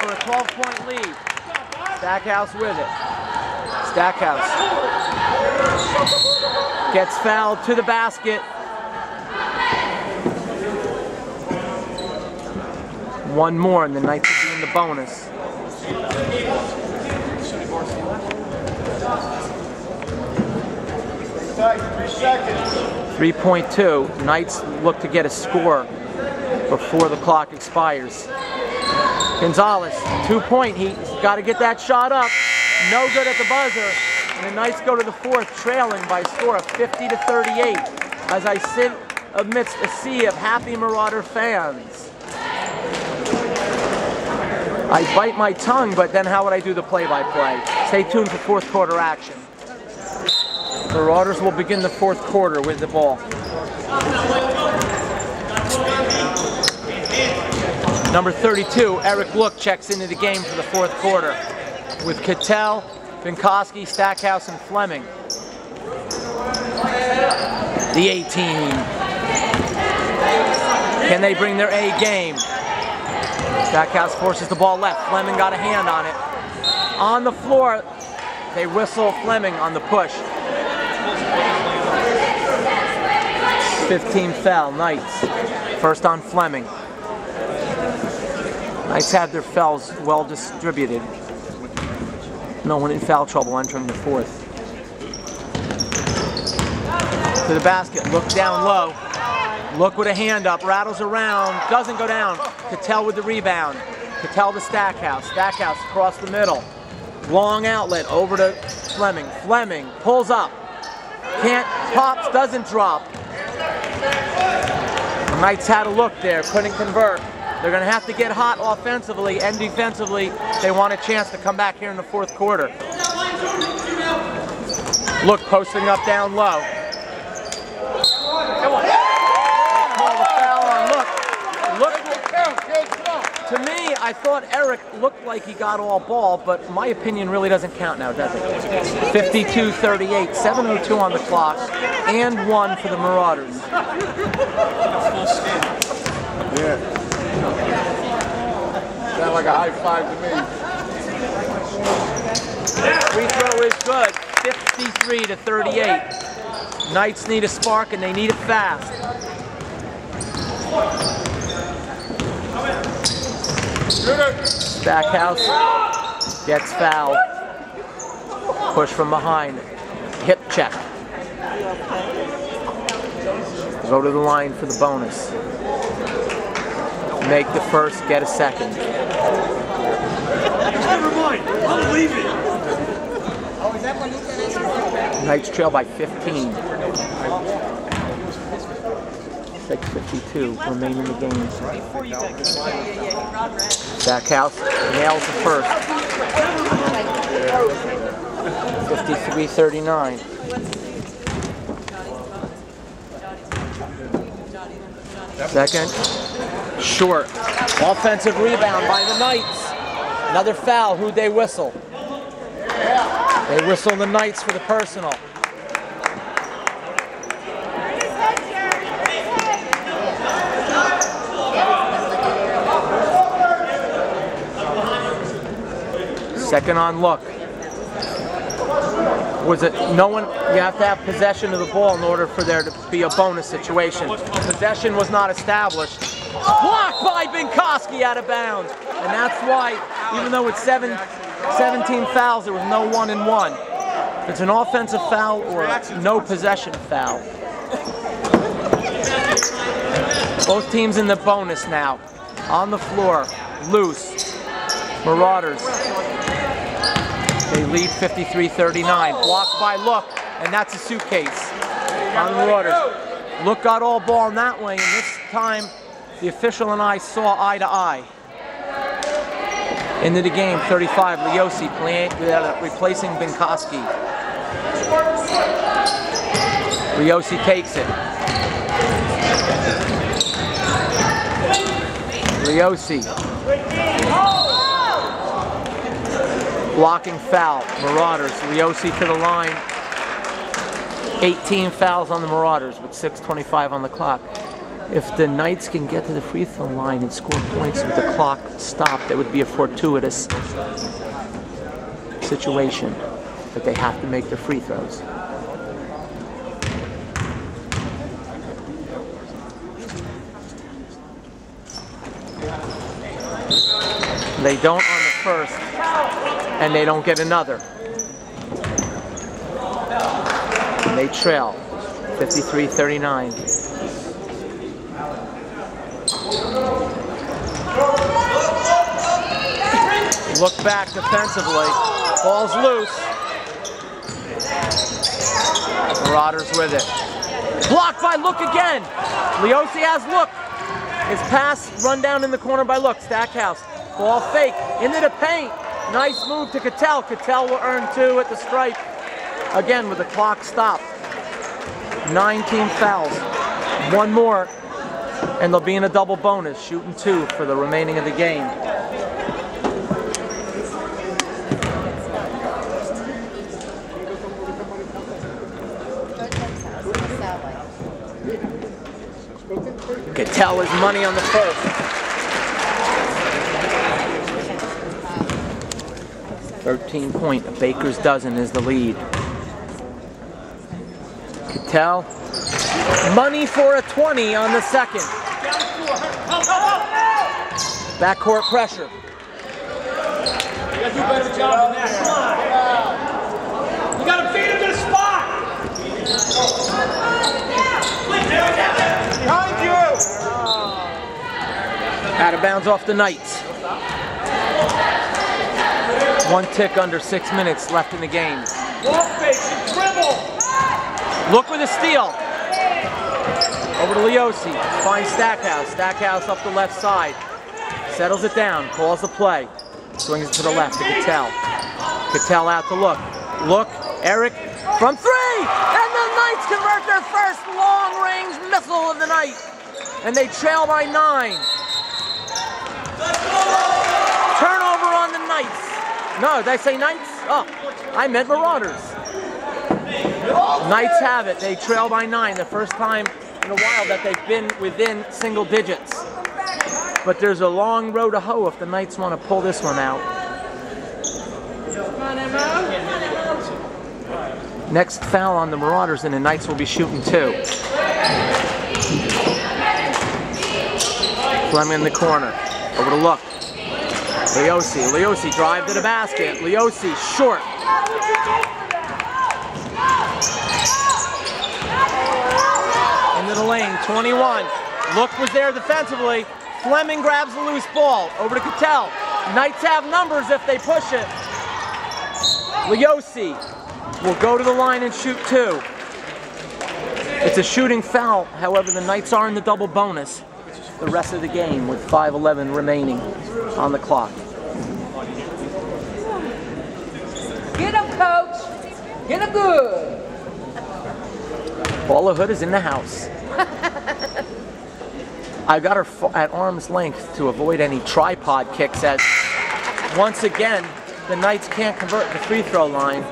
S1: for a 12-point lead. Stackhouse with it. Stackhouse gets fouled to the basket. One more and the Knights will be in the bonus. .3.2. Knights look to get a score before the clock expires. Gonzalez, 2-point. He's got to get that shot up. No good at the buzzer. And the Knights go to the 4th, trailing by a score of 50-38. As I sit amidst a sea of happy Marauder fans. I bite my tongue, but then how would I do the play-by-play? Stay tuned for 4th quarter action. The Marauders will begin the 4th quarter with the ball. Number 32, Eric Look checks into the game for the 4th quarter with Cattell, Benkoski, Stackhouse, and Fleming. The 18. Can they bring their A game? Stackhouse forces the ball left. Fleming got a hand on it. On the floor, they whistle Fleming on the push. 15 foul, Knights. First on Fleming. Knights have their fouls well distributed. No one in foul trouble entering the 4th. To the basket, look down low. Look with a hand up, rattles around, doesn't go down. Cattell with the rebound. Cattell to Stackhouse. Stackhouse across the middle. Long outlet over to Fleming. Fleming pulls up. Can't, pops, doesn't drop. Knights had a look there, couldn't convert. They're going to have to get hot offensively and defensively. They want a chance to come back here in the fourth quarter. Look, posting up down low. Call the foul on Look. To me, I thought Eric looked like he got all ball, but my opinion really doesn't count now, does it? 52-38, 7:02 on the clock, and 1 for the Marauders.
S4: Yeah. Sound like a high five to me.
S1: Free throw is good, 53-38. Knights need a spark and they need it fast. Stackhouse gets fouled. Push from behind. Hip check. Go to the line for the bonus. Make the first, get a second.
S2: Never mind. I'll leave it.
S1: Knights trail by 15. 6:52 remain in the game. Stackhouse nails the first. 53-39. Second, short. Offensive rebound by the Knights. Another foul. Who'd they whistle? They whistle the Knights for the personal. Second on Look. Was it no one? You have to have possession of the ball in order for there to be a bonus situation. Possession was not established. Blocked by Binkowski out of bounds. And that's why, even though it's 17 fouls, there was no 1-and-1. It's an offensive foul or a no possession foul. Both teams in the bonus now. On the floor, loose. Marauders. They lead 53-39. Blocked by Look, and that's a suitcase on the Marauders. Look got all ball in that way, and this time the official and I saw eye to eye. Into the game, 35. Leosi replacing Binkowski. Leosi takes it. Leosi. Blocking foul, Marauders. Leosi to the line. 18 fouls on the Marauders with 6:25 on the clock. If the Knights can get to the free throw line and score points with the clock stopped, that would be a fortuitous situation. But they have to make their free throws. They don't on the first, and they don't get another. And they trail 53-39. Look back defensively. Ball's loose. Marauders with it. Blocked by Look again. Leosi has Look. His pass run down in the corner by Look. Stackhouse. Ball fake into the paint. Nice move to Cattell. Cattell will earn 2 at the stripe. Again with the clock stopped. 19 fouls. 1 more. And they'll be in a double bonus, shooting 2 for the remaining of the game. Cattell is money on the first. 13-point, a baker's dozen is the lead. Cattell, money for a 20 on the second. Backcourt pressure.
S2: You gotta do a better job than that. Come on. You gotta beat him to the spot. Behind you.
S1: Out of bounds off the Knights. 1 tick under 6 minutes left in the game.
S2: Walk fake, dribble.
S1: Look with a steal. Over to Leosi. Finds Stackhouse. Stackhouse up the left side. Settles it down. Calls the play. Swings it to the left to Cattell. Cattell out to Look. Look. Eric from 3. And the Knights convert their first long-range missile of the night. And they trail by 9. Turnover on the Knights. No, did I say Knights? Oh, I meant Marauders. Knights have it. They trail by 9. The first time in a while that they've been within single digits. But there's a long road to hoe if the Knights want to pull this one out. Next foul on the Marauders and the Knights will be shooting 2. Fleming in the corner. Over to Look. Leosi. Leosi drive to the basket. Leosi short. Into the lane. 21. Look was there defensively. Fleming grabs the loose ball. Over to Cattell. Knights have numbers if they push it. Leosi will go to the line and shoot 2. It's a shooting foul. However, the Knights are in the double bonus the rest of the game with 5:11 remaining on the clock.
S5: Get him, coach. Get him good.
S1: Paula Hood is in the house. I got her at arm's length to avoid any tripod kicks as once again the Knights can't convert the free throw line.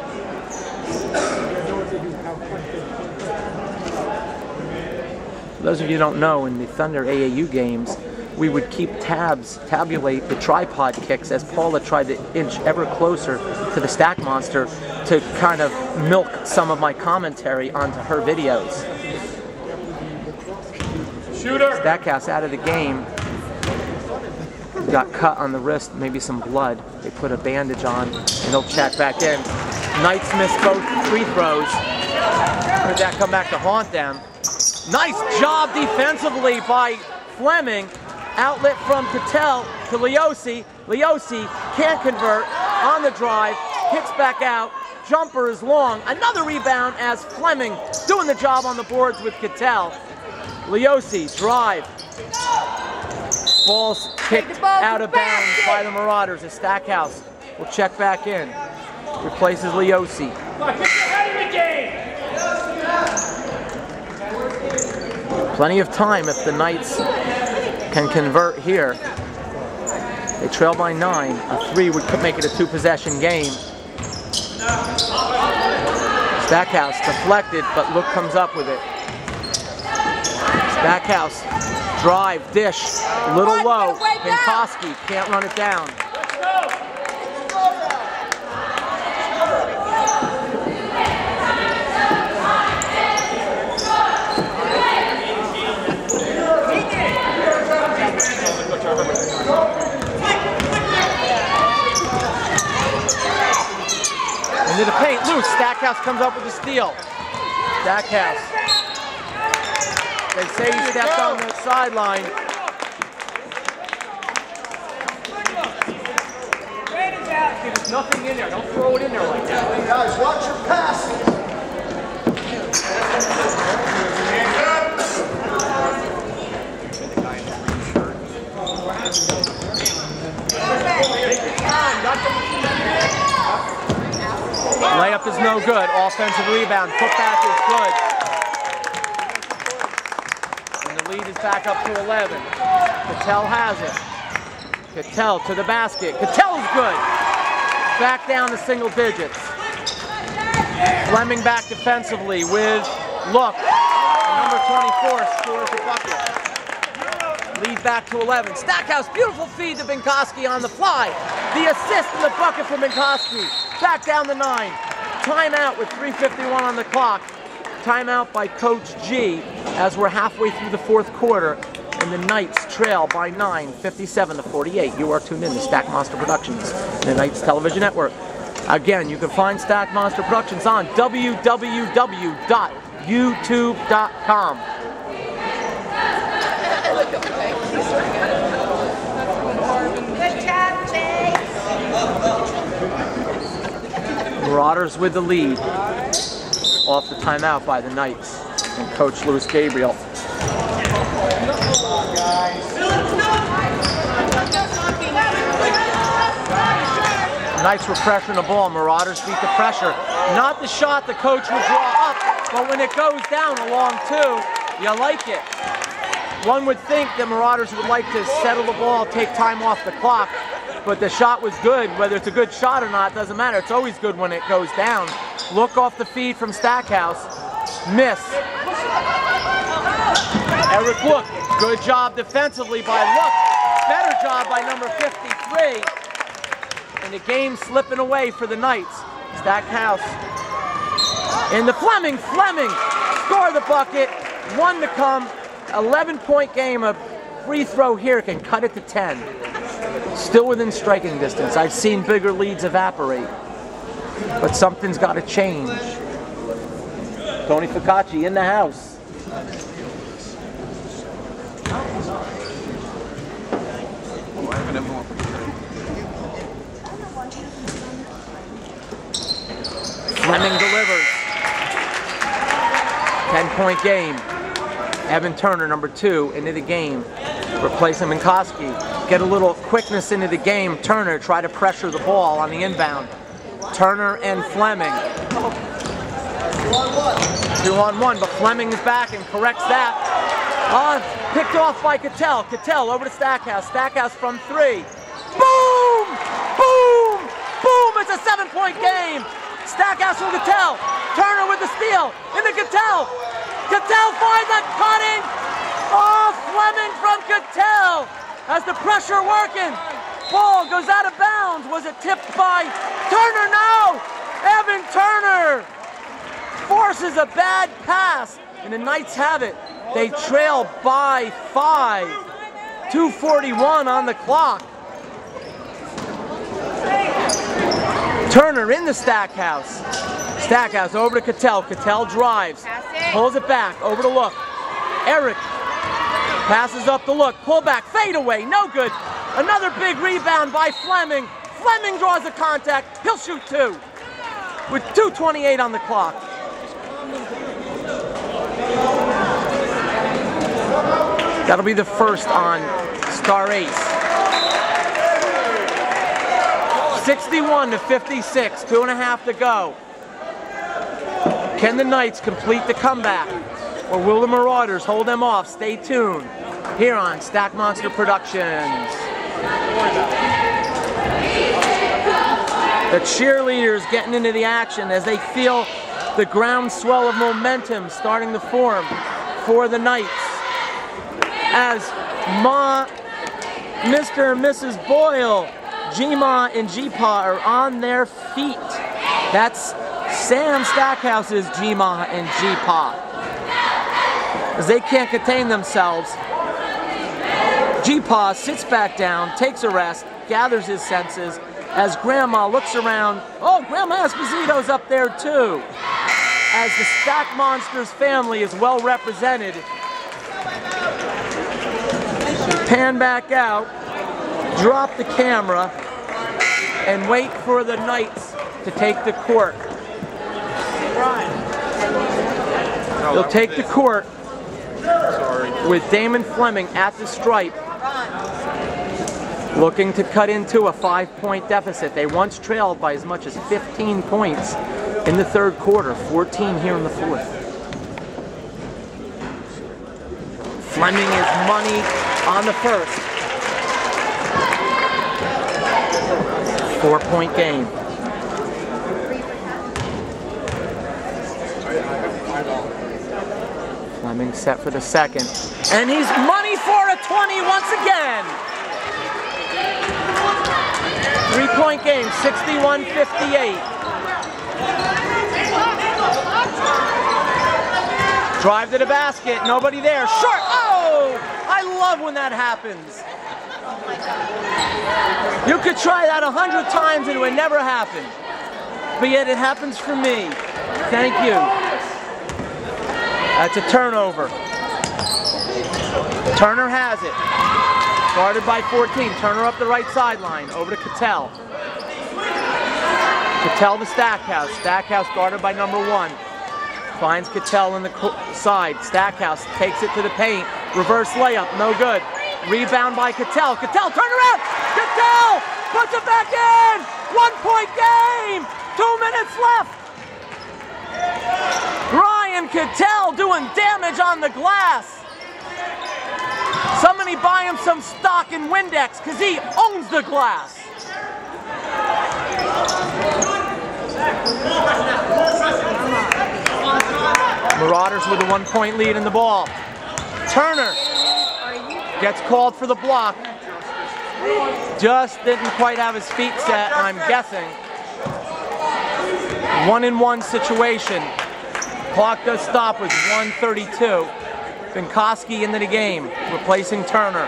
S1: For those of you who don't know, in the Thunder AAU games, we would keep tabulate the tripod kicks as Paula tried to inch ever closer to the Stack Monster to kind of milk some of my commentary onto her videos.
S2: Shooter.
S1: Stackhouse out of the game. Got cut on the wrist, maybe some blood. They put a bandage on and he'll check back in. Knights missed both free throws. Could that come back to haunt them? Nice job defensively by Fleming. Outlet from Cattell to Leosi. Leosi can't convert on the drive. Kicks back out. Jumper is long. Another rebound as Fleming doing the job on the boards with Cattell. Leosi drive. Ball's kicked out of bounds by the Marauders as Stackhouse will check back in. Replaces Leosi. Plenty of time if the Knights can convert here. They trail by 9. A 3 would make it a 2-possession game. Stackhouse deflected, but Look comes up with it. Stackhouse, drive, dish, little low. Pinkoski can't run it down. Into the paint, loose. Stackhouse comes up with the steal. Stackhouse. They say he stepped on the sideline. There's nothing in there. Don't throw it in there like that.
S4: Hey guys, watch your passes.
S1: Layup is no good. Offensive rebound. Putback is good. And the lead is back up to 11. Cattell has it. Cattell to the basket. Cattell's good. Back down to single digits. Fleming back defensively with Look. Number 24 scores the bucket. Lead back to 11. Stackhouse, beautiful feed to Pinkoski on the fly. The assist in the bucket for Pinkoski. Back down to 9. Timeout with 3:51 on the clock. Timeout by Coach G as we're halfway through the fourth quarter and the Knights trail by 9, 57-48. You are tuned in to Stack Monster Productions, the Knights Television Network. Again, you can find Stack Monster Productions on www.youtube.com.
S3: Good job, Jay.
S1: Marauders with the lead. Off the timeout by the Knights and Coach Louis Gabriel. Nice repression of the ball. Marauders beat the pressure. Not the shot the coach would draw up, but when it goes down along two, you like it. One would think that Marauders would like to settle the ball, take time off the clock, but the shot was good. Whether it's a good shot or not, doesn't matter. It's always good when it goes down. Look off the feed from Stackhouse. Miss. Eric Look. Good job defensively by Look. Better job by number 53. And the game slipping away for the Knights. Stackhouse. And the Fleming. Score the bucket. 1 to come. 11-point game. A free throw here can cut it to 10. Still within striking distance. I've seen bigger leads evaporate. But something's got to change. Tony Focacci in the house. Fleming delivers. 10-point game. Evan Turner, number 2, into the game. Replacing Minkowski. Get a little quickness into the game. Turner try to pressure the ball on the inbound. Turner and Fleming. 2-on-1, but Fleming is back and corrects that. Picked off by Cattell. Cattell over to Stackhouse. Stackhouse from 3. Boom! Boom! Boom! It's a 7-point game. Stackhouse from Cattell. Turner with the steal. Into Cattell. Cattell finds that cutting. Oh, Fleming from Cattell. Has the pressure working. Ball goes out of bounds. Was it tipped by Turner? No! Evan Turner forces a bad pass. And the Knights have it. They trail by 5. 2:41 on the clock. Turner in the Stackhouse. Stackhouse over to Cattell. Cattell drives. Pulls it back. Over to Look. Eric passes up the Look. Pull back. Fade away. No good. Another big rebound by Fleming. Fleming draws a contact. He'll shoot 2. With 2:28 on the clock. That'll be the first on Star Ace. 61-56, 2.5 to go. Can the Knights complete the comeback? Or will the Marauders hold them off? Stay tuned here on Stack Monster Productions. The cheerleaders getting into the action as they feel the groundswell of momentum starting to form for the Knights. As Mr. and Mrs. Boyle, G-Ma and G-Pa are on their feet. That's Sam Stackhouse's G-Ma and G-Pa. As they can't contain themselves, G-Pa sits back down, takes a rest, gathers his senses, as Grandma looks around. Oh, Grandma Esposito's up there too. As the Stack Monsters family is well represented. Pan back out, drop the camera, and wait for the Knights to take the court. They'll take the court with Damon Fleming at the stripe, looking to cut into a 5-point deficit. They once trailed by as much as 15 points in the third quarter, 14 here in the fourth. Fleming is money on the first. 4-point game. Fleming set for the second. And he's money for a 20 once again. 3-point game, 61-58. Drive to the basket, nobody there. Short, oh! I love when that happens. You could try that 100 times and it would never happen. But yet it happens for me. Thank you. That's a turnover. Turner has it. Guarded by 14. Turner up the right sideline. Over to Cattell. Cattell to Stackhouse. Stackhouse guarded by number 1. finds Cattell in the side. Stackhouse takes it to the paint. Reverse layup, no good. Rebound by Cattell. Cattell, turn around! Cattell puts it back in! 1-point game! 2 minutes left! Ryan Cattell doing damage on the glass. Somebody buy him some stock in Windex because he owns the glass. Marauders with a 1-point lead in the ball. Turner gets called for the block. Just didn't quite have his feet set, I'm guessing. 1-and-1 situation. Clock does stop with 1:32. Benkoski into the game, replacing Turner.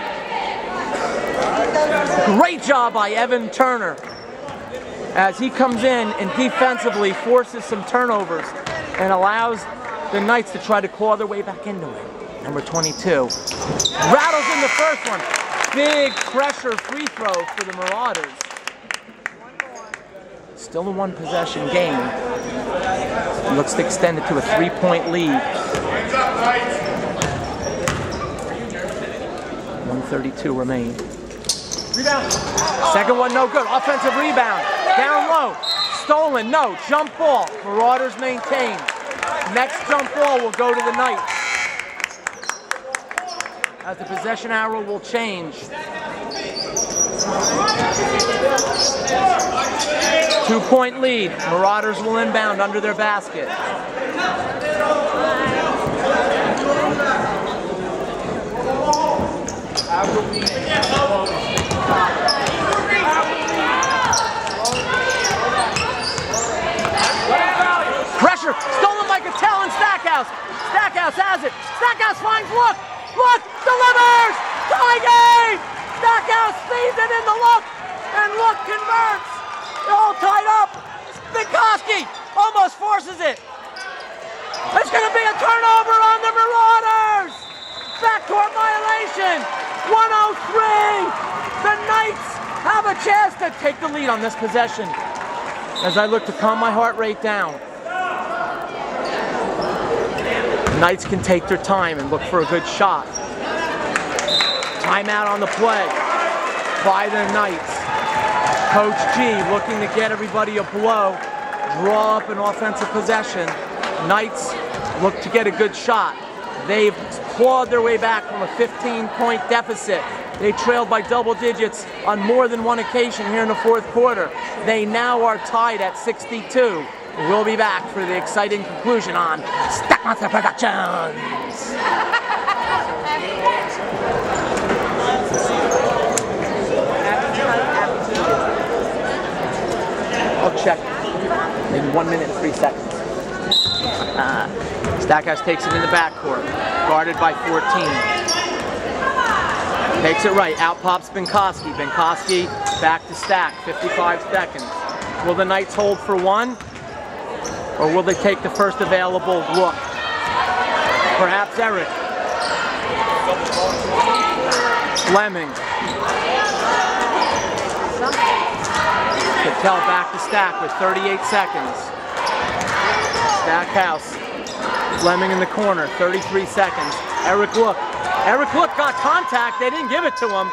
S1: Great job by Evan Turner as he comes in and defensively forces some turnovers and allows the Knights to try to claw their way back into it. Number 22. Rattles in the first one. Big pressure free throw for the Marauders. Still a 1-possession game. Looks to extend it to a 3-point lead. 1:32 remain. Second one no good. Offensive rebound. Down low. Stolen. No. Jump ball. Marauders maintain. Next jump ball will go to the Knights. As the possession arrow will change. 2-point lead. Marauders will inbound under their basket. Pressure, stolen by Cattell and Stackhouse. Stackhouse has it. Stackhouse finds Look. Look, delivers. Tie game. Stackhouse feeds it in the Look, and Look converts. They're all tied up. Benkoski almost forces it. It's going to be a turnover on the Marauders. Backcourt violation. 103. The Knights have a chance to take the lead on this possession. As I look to calm my heart rate down. Knights can take their time and look for a good shot. Timeout on the play by the Knights. Coach G looking to get everybody a blow, draw up an offensive possession. Knights look to get a good shot. They've clawed their way back from a 15-point deficit. They trailed by double digits on more than one occasion here in the fourth quarter. They now are tied at 62. We'll be back for the exciting conclusion on Stack Monster Productions. I'll check in 1 minute and 3 seconds. Stackhouse takes it in the backcourt, guarded by 14. Makes it right, out pops Benkoski. Benkoski back to Stack, 55 seconds. Will the Knights hold for one? Or will they take the first available look? Perhaps Eric. Fleming. Cattell back to Stack with 38 seconds. Stackhouse. Fleming in the corner, 33 seconds. Eric Look. Eric Look got contact, they didn't give it to him.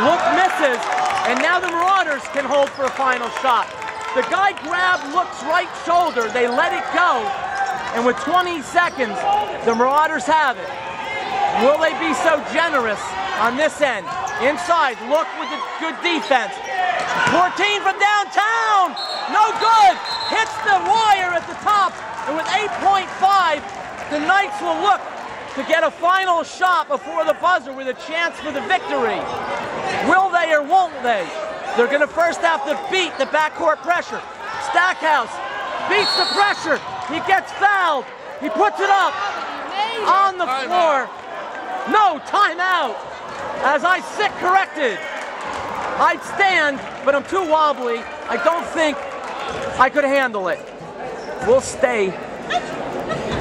S1: Look misses, and now the Marauders can hold for a final shot. The guy grabbed Look's right shoulder, they let it go, and with 20 seconds, the Marauders have it. Will they be so generous on this end? Inside, Look with the good defense. 14 from downtown, no good. Hits the wire at the top, and with 8.5, the Knights will look to get a final shot before the buzzer with a chance for the victory. Will they or won't they? They're going to first have to beat the backcourt pressure. Stackhouse beats the pressure. He gets fouled. He puts it up on the floor. No, timeout. As I sit corrected. I'd stand, but I'm too wobbly. I don't think I could handle it. We'll stay.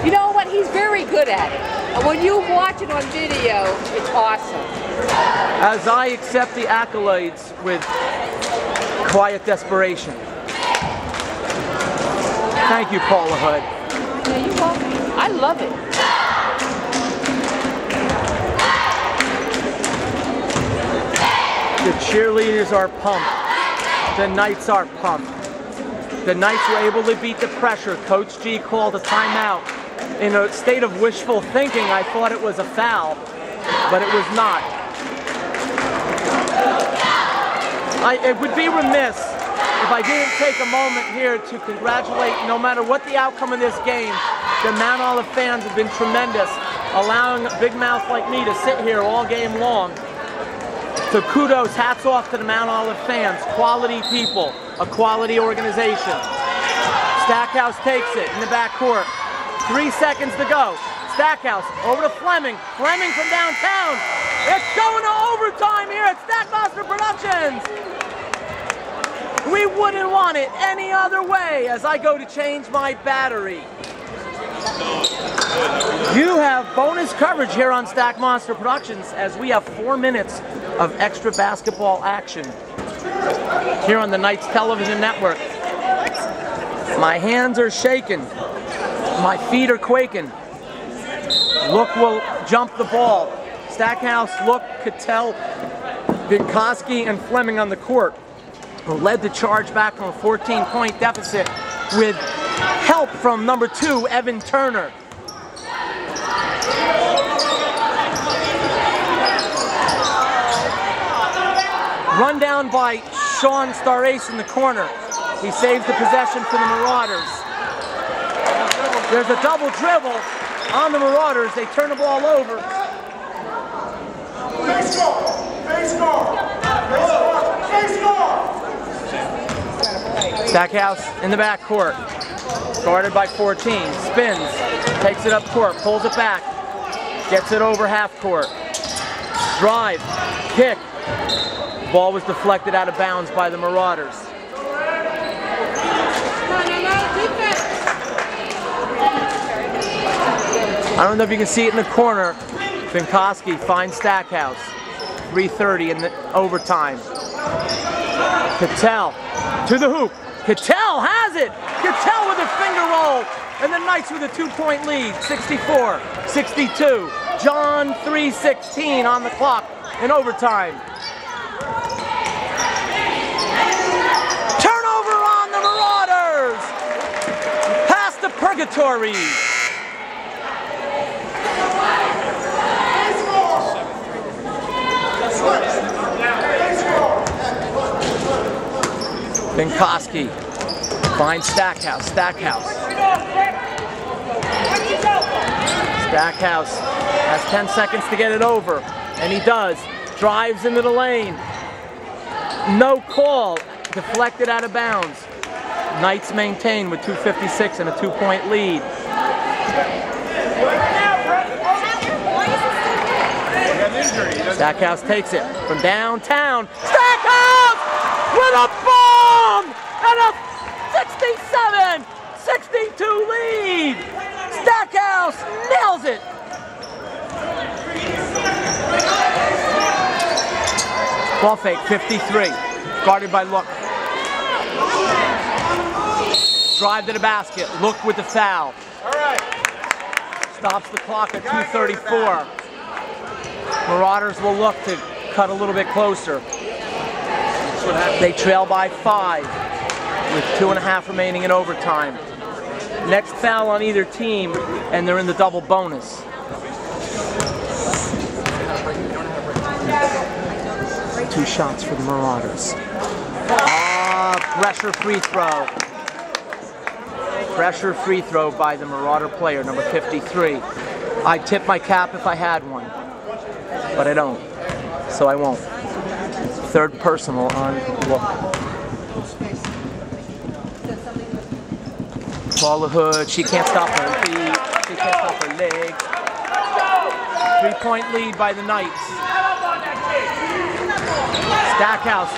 S5: You know what? He's very good at it. And when you watch it on video, it's awesome.
S1: As I accept the accolades with quiet desperation. Thank you, Paula Hood.
S5: Yeah, you're welcome. I love it.
S1: The cheerleaders are pumped. The Knights are pumped. The Knights were able to beat the pressure. Coach G called a timeout. In a state of wishful thinking, I thought it was a foul, but it was not. It would be remiss if I didn't take a moment here to congratulate, no matter what the outcome of this game, the Mount Olive fans have been tremendous, allowing a big mouth like me to sit here all game long. So kudos, hats off to the Mount Olive fans, quality people, a quality organization. Stackhouse takes it in the backcourt. 3 seconds to go. Stackhouse over to Fleming. Fleming from downtown. It's going to overtime here at Stackmaster Productions. We wouldn't want it any other way as I go to change my battery. You have bonus coverage here on Stackmaster Productions as we have 4 minutes of extra basketball action here on the Knights Television Network. My hands are shaking. My feet are quaking. Look will jump the ball. Stackhouse, Look, Cattell, Vinkoski, and Fleming on the court led the charge back from a 14-point deficit with help from number 2, Evan Turner. Run down by Sean Starace in the corner. He saves the possession for the Marauders. There's a double dribble on the Marauders. They turn the ball over. Stackhouse in the backcourt. Guarded by 14. Spins. Takes it up court. Pulls it back. Gets it over half court. Drive. Kick. Ball was deflected out of bounds by the Marauders. I don't know if you can see it in the corner. Vinkoski finds Stackhouse. 3:30 in the overtime. Cattell to the hoop. Cattell has it! Cattell with a finger roll! And the Knights with a 2-point lead. 64-62. John 3:16 on the clock in overtime. Turnover on the Marauders! Pass to purgatory. Vinkoski finds Stackhouse. Stackhouse has 10 seconds to get it over, and he does. Drives into the lane. No call. Deflected out of bounds. Knights maintain with 2:56 and a 2-point lead. Stackhouse takes it from downtown. Stackhouse with a bomb and a 67-62 lead. Stackhouse nails it. Ball fake, 53. Guarded by Look. Drive to the basket. Look with the foul. Stops the clock at 2:34. Marauders will look to cut a little bit closer. They trail by 5 with 2.5 remaining in overtime. Next foul on either team, and they're in the double bonus. Two shots for the Marauders. Pressure free throw. Pressure free throw by the Marauder player, number 53. I'd tip my cap if I had one, but I don't, so I won't. Third personal on Look. Paula Hood, she can't stop her feet, she can't stop her legs. 3-point lead by the Knights. Stackhouse,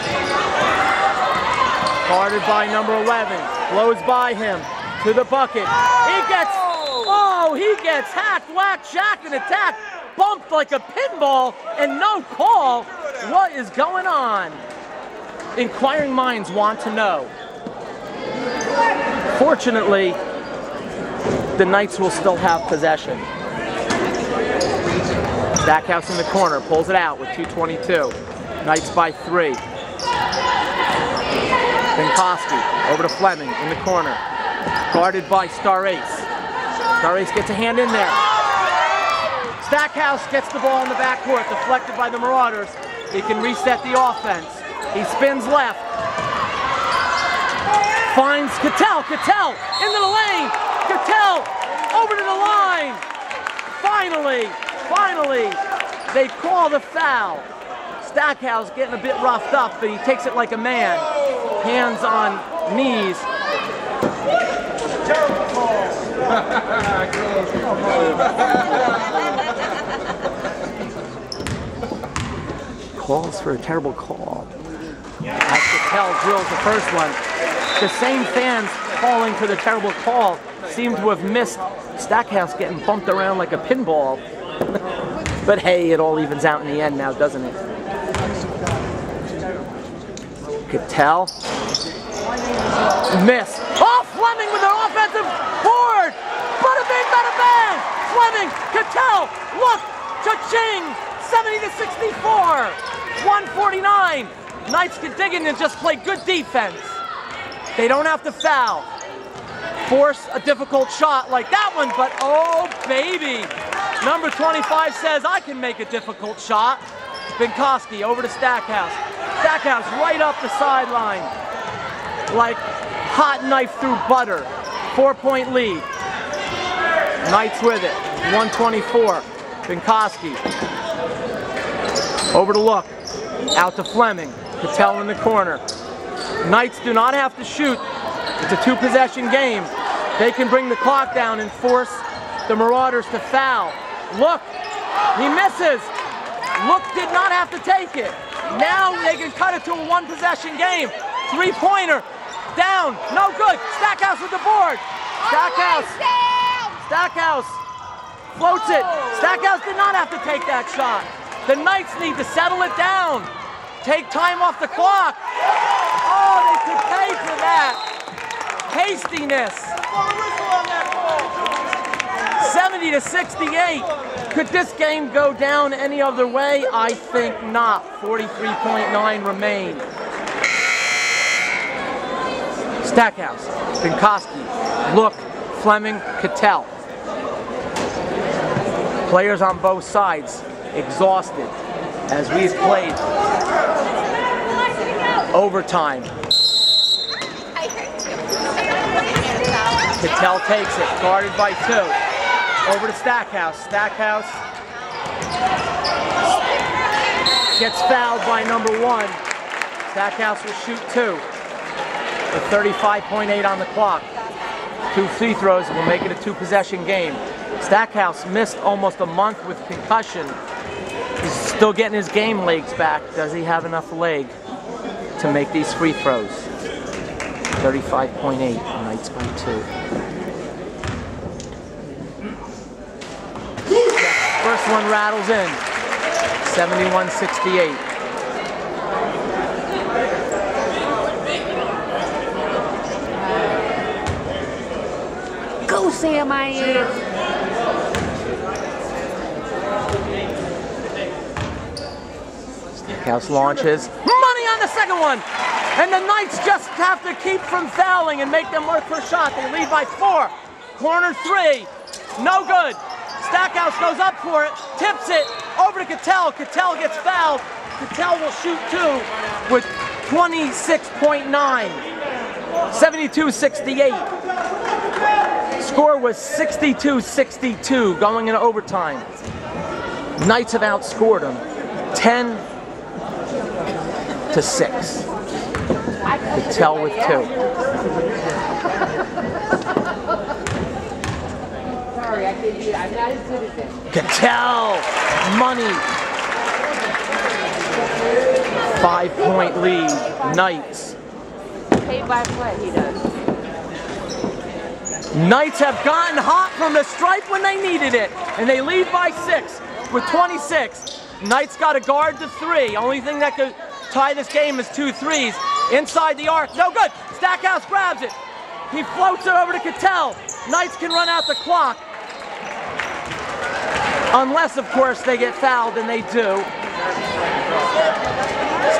S1: guarded by number 11, blows by him to the bucket. He gets hacked, whacked, jacked, and attacked, bumped like a pinball, and no call. What is going on? Inquiring minds want to know. Fortunately, the Knights will still have possession. Stackhouse in the corner, pulls it out with 2:22. Knights by 3. Binkowski over to Fleming in the corner. Guarded by Star Ace. Star Ace gets a hand in there. Stackhouse gets the ball in the backcourt, deflected by the Marauders. He can reset the offense. He spins left. Finds Cattell. Cattell into the lane. Cattell over to the line. Finally, they call the foul. Stackhouse getting a bit roughed up, but he takes it like a man. Hands on knees. Calls for a terrible call. As Cattell drills the first one. The same fans calling for the terrible call seem to have missed Stackhouse getting bumped around like a pinball. But hey, it all evens out in the end now, doesn't it? Cattell. Miss. Oh, Fleming with an offensive board! Bada bing, bada bang! Fleming, Cattell, look! Cha-ching! 70-64! 149! Knights can dig in and just play good defense. They don't have to foul. Force a difficult shot like that one, but oh baby! Number 25 says, I can make a difficult shot. Binkowski over to Stackhouse. Stackhouse right up the sideline. Like hot knife through butter. 4-point lead. Knights with it. 124. Binkowski. Over to Look. Out to Fleming. Cattell in the corner. Knights do not have to shoot. It's a 2-possession game. They can bring the clock down and force the Marauders to foul. Look, he misses. Look did not have to take it. Now they can cut it to a 1-possession game. 3-pointer, down, no good. Stackhouse with the board. Stackhouse floats it. Stackhouse did not have to take that shot. The Knights need to settle it down. Take time off the clock. Oh, they could pay for that. Hastiness. 70-68. Could this game go down any other way? I think not. 43.9 remain. Stackhouse, Binkowski, Look, Fleming, Cattell. Players on both sides exhausted as we've played overtime. Cattell takes it, guarded by 2. Over to Stackhouse. Stackhouse gets fouled by number 1. Stackhouse will shoot 2. With 35.8 on the clock. 2 free throws will make it a 2-possession game. Stackhouse missed almost a month with concussion. He's still getting his game legs back. Does he have enough leg to make these free throws? 35.8, Knights by 2. First one rattles in. 71-68.
S5: Go, Sam, I am.
S1: Stackhouse launches. Money on the second one! And the Knights just have to keep from fouling and make them work for a shot. They lead by 4. Corner 3. No good. Stackhouse goes up for it, tips it, over to Cattell. Cattell gets fouled. Cattell will shoot 2 with 26.9. 72-68. Score was 62-62 going into overtime. Knights have outscored them 10-6. Cattell with 2.
S5: Sorry, I can't do it. I'm not as good as this.
S1: Cattell, money. 5-point lead, Knights.
S5: Paid by play, he does.
S1: Knights have gotten hot from the stripe when they needed it, and they lead by 6 with 26. Knights got to guard the 3. Only thing that could tie this game is 2 threes. Inside the arc, no good. Stackhouse grabs it. He floats it over to Cattell. Knights can run out the clock. Unless, of course, they get fouled, and they do.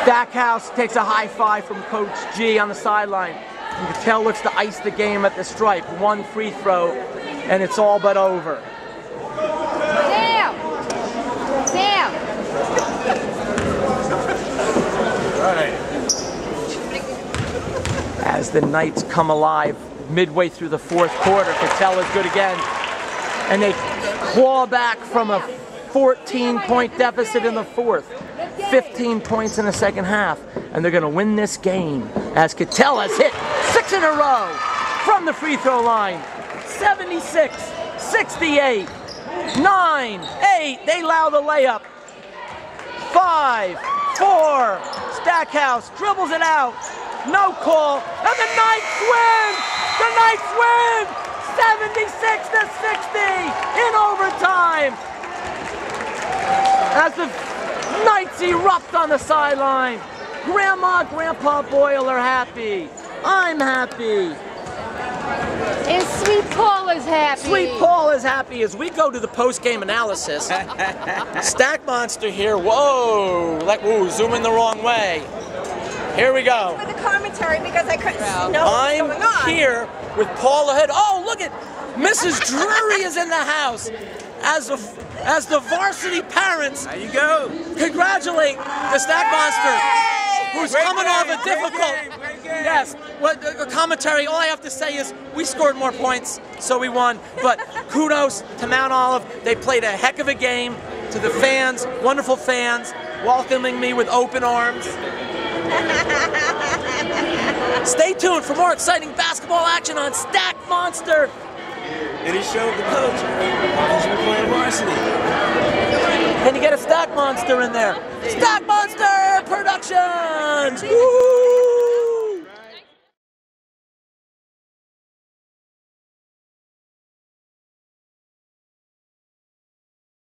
S1: Stackhouse takes a high five from Coach G on the sideline. Cattell looks to ice the game at the stripe. One free throw, and it's all but over.
S5: Sam! Sam!
S1: As the Knights come alive midway through the fourth quarter, Cattell is good again. And they claw back from a 14-point deficit in the fourth. 15 points in the second half. And they're going to win this game as Cattell has hit 6 in a row from the free throw line. 76, 68, 9, 8. They allow the layup. 5, 4. Stackhouse dribbles it out. No call. And the Knights win! The Knights win! 76 to 60 in overtime. As the Knights erupt on the sideline. Grandma, Grandpa Boyle are happy. I'm happy.
S5: And Sweet Paul is happy.
S1: Sweet Paul is happy as we go to the post-game analysis. Stack Monster here. Whoa, zooming the wrong way. Here we go.
S3: With the commentary because I couldn't know what was going on.
S1: I'm here with Paul ahead. Oh, look at Mrs. Drury is in the house. As the varsity parents,
S2: There you go.
S1: congratulate the Stack Monster, who's coming off a difficult. Yes, commentary. All I have to say is we scored more points, so we won. But kudos to Mount Olive. They played a heck of a game. To the fans, wonderful fans, welcoming me with open arms. Stay tuned for more exciting basketball action on Stack Monster.
S2: And he showed the coach he's been playing varsity.
S1: Can you get a Stack Monster in there? Stack Monster Productions! Woo!